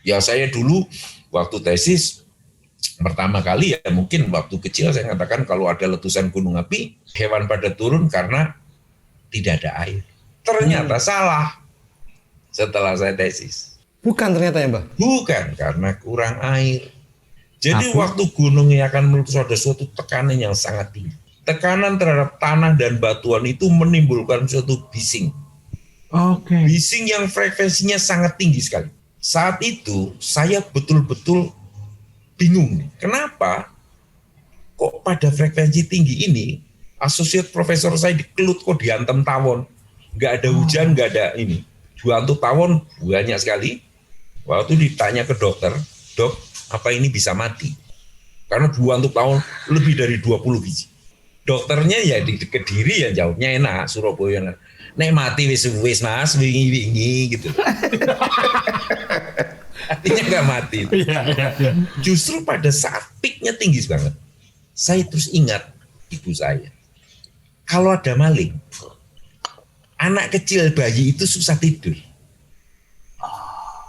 Ya saya dulu waktu tesis pertama kali ya mungkin waktu kecil saya katakan kalau ada letusan gunung api, hewan pada turun karena tidak ada air. Ternyata salah setelah saya tesis. Bukan ternyata ya Mbah? Bukan, karena kurang air. Jadi waktu gunungnya akan meletus ada suatu tekanan yang sangat tinggi. Tekanan terhadap tanah dan batuan itu menimbulkan suatu bising. Bising yang frekuensinya sangat tinggi sekali. Saat itu saya betul-betul bingung nih. Kenapa kok pada frekuensi tinggi ini asosiat profesor saya dikelut kok diantem tawon. Nggak ada hujan, nggak ada ini. Diantem tawon banyak sekali. Waktu ditanya ke dokter, dok, apa ini bisa mati? Karena buah untuk tahun lebih dari 20 biji. Dokternya ya di Kediri ya jawabnya enak, Surabaya. Nek mati wis mas, wingi gitu. Artinya nggak mati. Justru pada saat peaknya tinggi banget, saya terus ingat ibu saya. Kalau ada maling, anak kecil bayi itu susah tidur.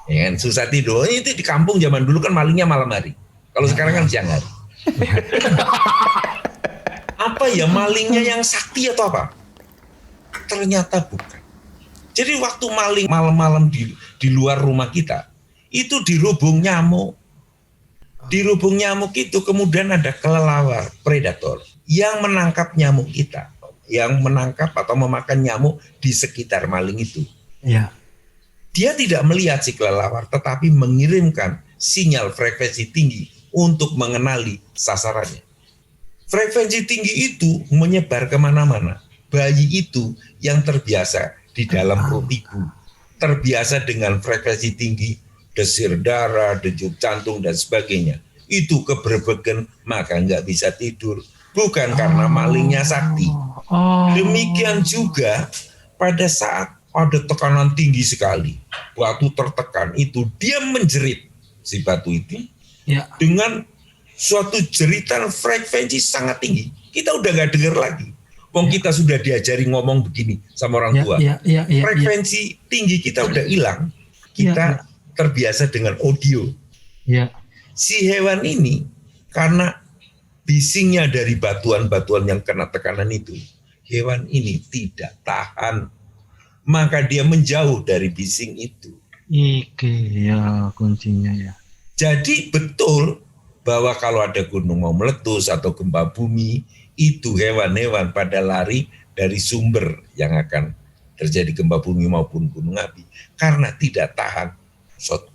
Ya kan, susah tidur. Itu di kampung zaman dulu kan malingnya malam hari. Kalau sekarang kan siang hari. Apa ya malingnya yang sakti atau apa? Ternyata bukan. Jadi waktu maling malam-malam di luar rumah kita, itu dirubung nyamuk. Di rubung nyamuk itu kemudian ada kelelawar, predator yang menangkap nyamuk kita, yang menangkap atau memakan nyamuk di sekitar maling itu. Dia tidak melihat si kelelawar, tetapi mengirimkan sinyal frekuensi tinggi untuk mengenali sasarannya. Frekuensi tinggi itu menyebar kemana-mana. Bayi itu yang terbiasa di dalam perut ibu, terbiasa dengan frekuensi tinggi, desir darah, denyut jantung, dan sebagainya. Itu keberbegan, maka nggak bisa tidur. Bukan karena malingnya sakti. Demikian juga pada saat ada tekanan tinggi sekali, batu tertekan itu, dia menjerit si batu itu dengan suatu jeritan frekuensi sangat tinggi. Kita udah nggak dengar lagi. Wong kita sudah diajari ngomong begini sama orang tua. Frekuensi tinggi kita udah hilang. Kita terbiasa dengan audio. Si hewan ini karena bisingnya dari batuan-batuan yang kena tekanan itu, hewan ini tidak tahan. Maka dia menjauh dari bising itu. Ya kuncinya ya. Jadi betul bahwa kalau ada gunung mau meletus atau gempa bumi, itu hewan-hewan pada lari dari sumber yang akan terjadi gempa bumi maupun gunung api. Karena tidak tahan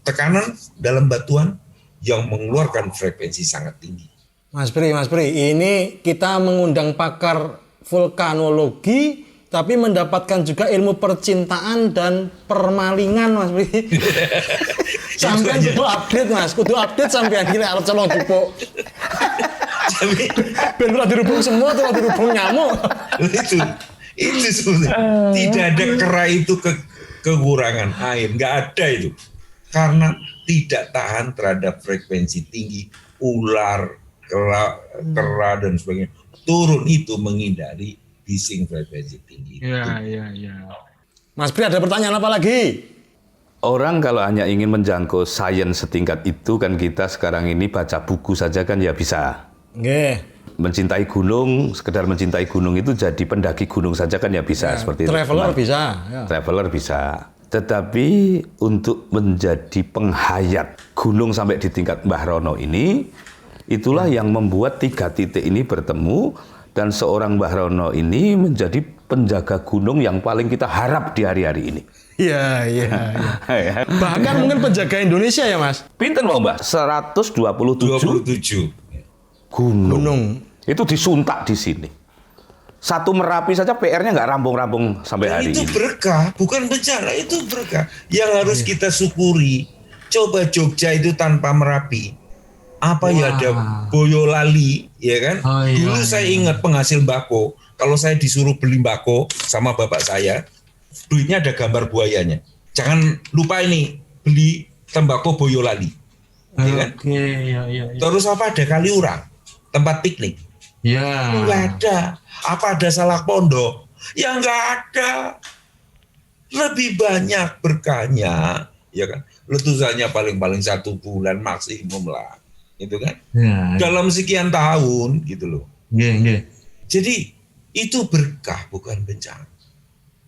tekanan dalam batuan yang mengeluarkan frekuensi sangat tinggi. Mas Pri, ini kita mengundang pakar vulkanologi, tapi mendapatkan juga ilmu percintaan dan permalingan, Mas Pri. Sampai kudu update, Mas. Kudu update sampai akhirnya harus colong jupuk. Ben ora dirubung semua, ora dirubung nyamuk. Itu sebenarnya. Tidak ada kera itu kekurangan air, nggak ada itu. Karena tidak tahan terhadap frekuensi tinggi, ular, kera dan sebagainya. Turun itu menghindari bising frekuensi tinggi. Ya. Mas Pri, ada pertanyaan apa lagi? Orang kalau hanya ingin menjangkau sains setingkat itu kan kita sekarang ini baca buku saja kan ya bisa. Nggih. Mencintai gunung, sekedar mencintai gunung itu jadi pendaki gunung saja kan ya bisa seperti itu. Traveler bisa. Ya. Traveler bisa. Tetapi untuk menjadi penghayat gunung sampai di tingkat Mbah Rono ini, itulah yang membuat 3 titik ini bertemu dan seorang Mbah Rono ini menjadi penjaga gunung yang paling kita harap di hari-hari ini. Iya. Bahkan mungkin penjaga Indonesia ya, Mas? Pinten mau Mbah? 127 27. gunung. Itu disuntak di sini. Satu Merapi saja PR-nya nggak rampung-rampung sampai Dan hari itu ini. berkah, bukan bencana, itu berkah. Yang harus kita syukuri. Coba Jogja itu tanpa Merapi. Apa ya ada Boyolali, ya kan? Dulu saya ingat penghasil mbako. Kalau saya disuruh beli mbako sama bapak saya, duitnya ada gambar buayanya. Jangan lupa ini, beli tembakau Boyolali. Ya kan? Ya. Terus apa ada Kaliurang, tempat piknik. Ya. Enggak ada. Apa ada Salak Pondok? Ya enggak ada. Lebih banyak berkahnya, ya kan? Letusannya paling-paling 1 bulan maksimum lah, gitu kan? Ya. Dalam sekian tahun, gitu loh. Nggih. Jadi itu berkah bukan bencana.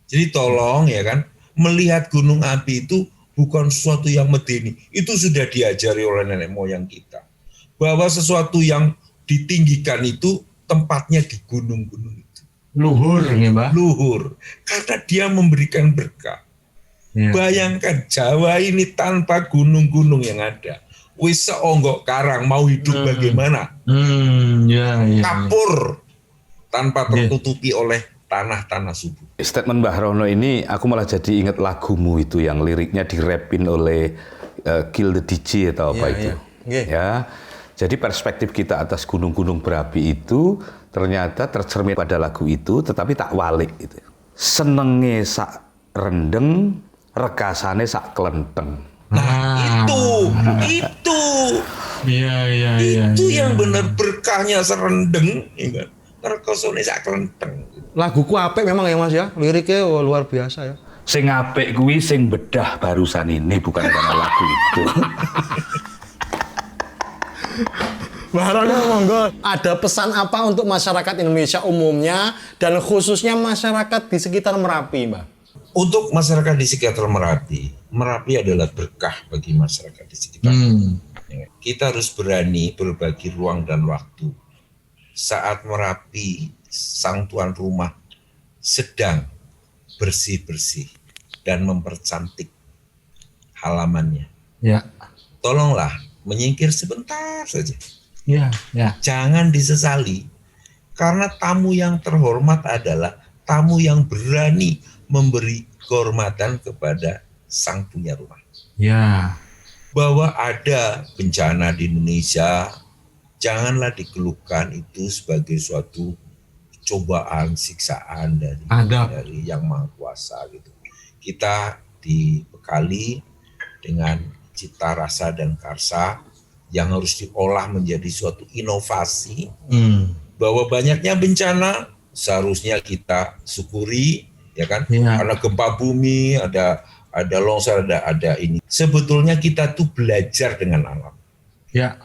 Jadi tolong ya kan, melihat gunung api itu bukan sesuatu yang medeni. Itu sudah diajari oleh nenek moyang kita. Bahwa sesuatu yang ditinggikan itu tempatnya di gunung-gunung itu. Luhur nggih, Mbah. Luhur. Karena dia memberikan berkah. Ya. Bayangkan Jawa ini tanpa gunung-gunung yang ada. Wis seonggok karang mau hidup bagaimana? Ya. Kapur tanpa tertutupi oleh tanah-tanah subur. Statement Mbah Rono ini aku malah jadi ingat lagumu itu yang liriknya dirapin oleh Kill the DJ atau apa itu. Ya. Jadi perspektif kita atas gunung-gunung berapi itu ternyata tercermin pada lagu itu, tetapi tak walik itu. Senenge sak rendeng, rekasane sak klenteng. Nah, itu. Iya. Itu yang benar berkahnya serendeng, ya kan? Rekasane sak klenteng. Laguku apik memang ya, Mas ya. Liriknya luar biasa ya. Sing apik kuwi sing bedah barusan ini, bukan karena lagu itu. Mbah Rono, monggo, ada pesan apa untuk masyarakat Indonesia umumnya dan khususnya masyarakat di sekitar Merapi, Mbah? Untuk masyarakat di sekitar Merapi, Merapi adalah berkah bagi masyarakat di sekitar. Kita harus berani berbagi ruang dan waktu. Saat Merapi, sang tuan rumah sedang bersih-bersih dan mempercantik halamannya. Ya. Tolonglah menyingkir sebentar saja. Ya. Jangan disesali Karena tamu yang terhormat adalah tamu yang berani memberi kehormatan kepada sang punya rumah. Ya. Bahwa ada bencana di Indonesia, janganlah dikeluhkan itu sebagai suatu cobaan, siksaan dari Yang Maha Kuasa gitu. Kita dibekali dengan cita rasa dan karsa yang harus diolah menjadi suatu inovasi. Bahwa banyaknya bencana seharusnya kita syukuri, ya kan? Karena gempa bumi, ada longsor, ada ini. Sebetulnya kita tuh belajar dengan alam. Ya.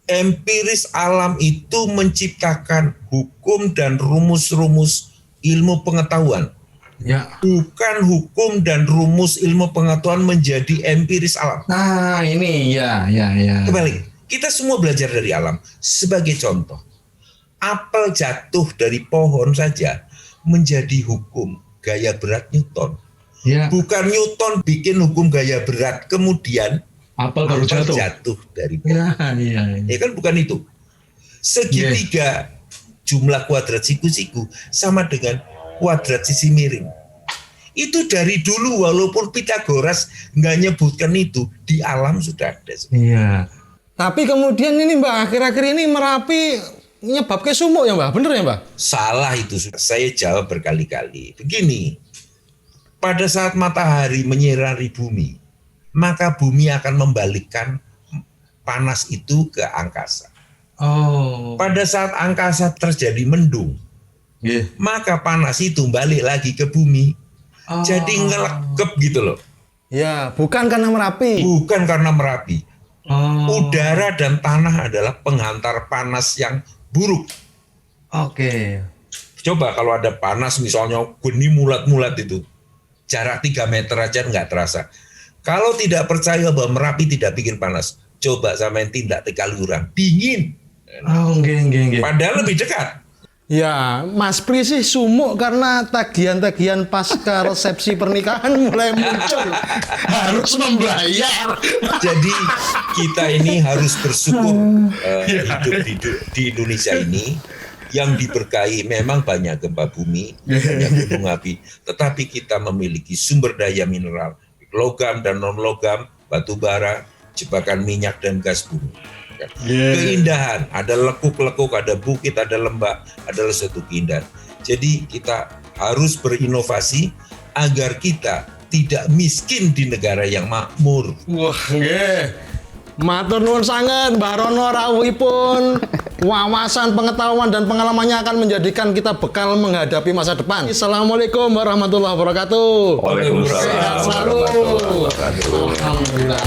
Empiris alam itu menciptakan hukum dan rumus-rumus ilmu pengetahuan. Ya. Bukan hukum dan rumus ilmu pengetahuan menjadi empiris alam. Nah, ini ya. Kembali, kita semua belajar dari alam. Sebagai contoh, apel jatuh dari pohon saja menjadi hukum gaya berat Newton. Ya. Bukan Newton bikin hukum gaya berat, kemudian Apel baru jatuh. dari pohon. Iya. Ya kan bukan itu. Segitiga jumlah kuadrat siku-siku sama dengan kuadrat sisi miring. Itu dari dulu walaupun Pythagoras nggak nyebutkan itu, di alam sudah ada. Iya. Tapi kemudian ini Mbak, akhir-akhir ini Merapi nyebabke sumuk ya Mbak, bener ya Mbak? Salah itu, saya jawab berkali-kali. Begini, pada saat matahari menyinari bumi, maka bumi akan membalikkan panas itu ke angkasa. Oh. Pada saat angkasa terjadi mendung, maka panas itu balik lagi ke bumi. Jadi ngelekep gitu loh. Ya, bukan karena Merapi. Bukan karena Merapi. Udara dan tanah adalah penghantar panas yang buruk. Oke. Coba kalau ada panas misalnya geni mulat-mulat itu, jarak 3 meter aja nggak terasa. Kalau tidak percaya bahwa Merapi tidak bikin panas, coba samain tindak Tegalurang, dingin. Oh, enggak. Padahal lebih dekat. Ya, Mas Pri sih sumuk karena tagihan-tagihan pasca resepsi pernikahan mulai muncul. Harus membayar. Jadi kita ini harus bersyukur hidup di Indonesia ini yang diberkahi. Memang banyak gempa bumi, banyak gunung api, tetapi kita memiliki sumber daya mineral, logam dan non logam, batu bara, jebakan minyak dan gas bumi. Keindahan, ada lekuk-lekuk, ada bukit, ada lembah, adalah suatu keindahan. Jadi kita harus berinovasi agar kita tidak miskin di negara yang makmur. Wah, nggih. Matur nuwun sanget Mbah Rono rawuhipun. Wawasan, pengetahuan dan pengalamannya akan menjadikan kita bekal menghadapi masa depan. Assalamualaikum warahmatullahi wabarakatuh. Waalaikumsalam Sehat selalu. warahmatullahi wabarakatuh. Alhamdulillah.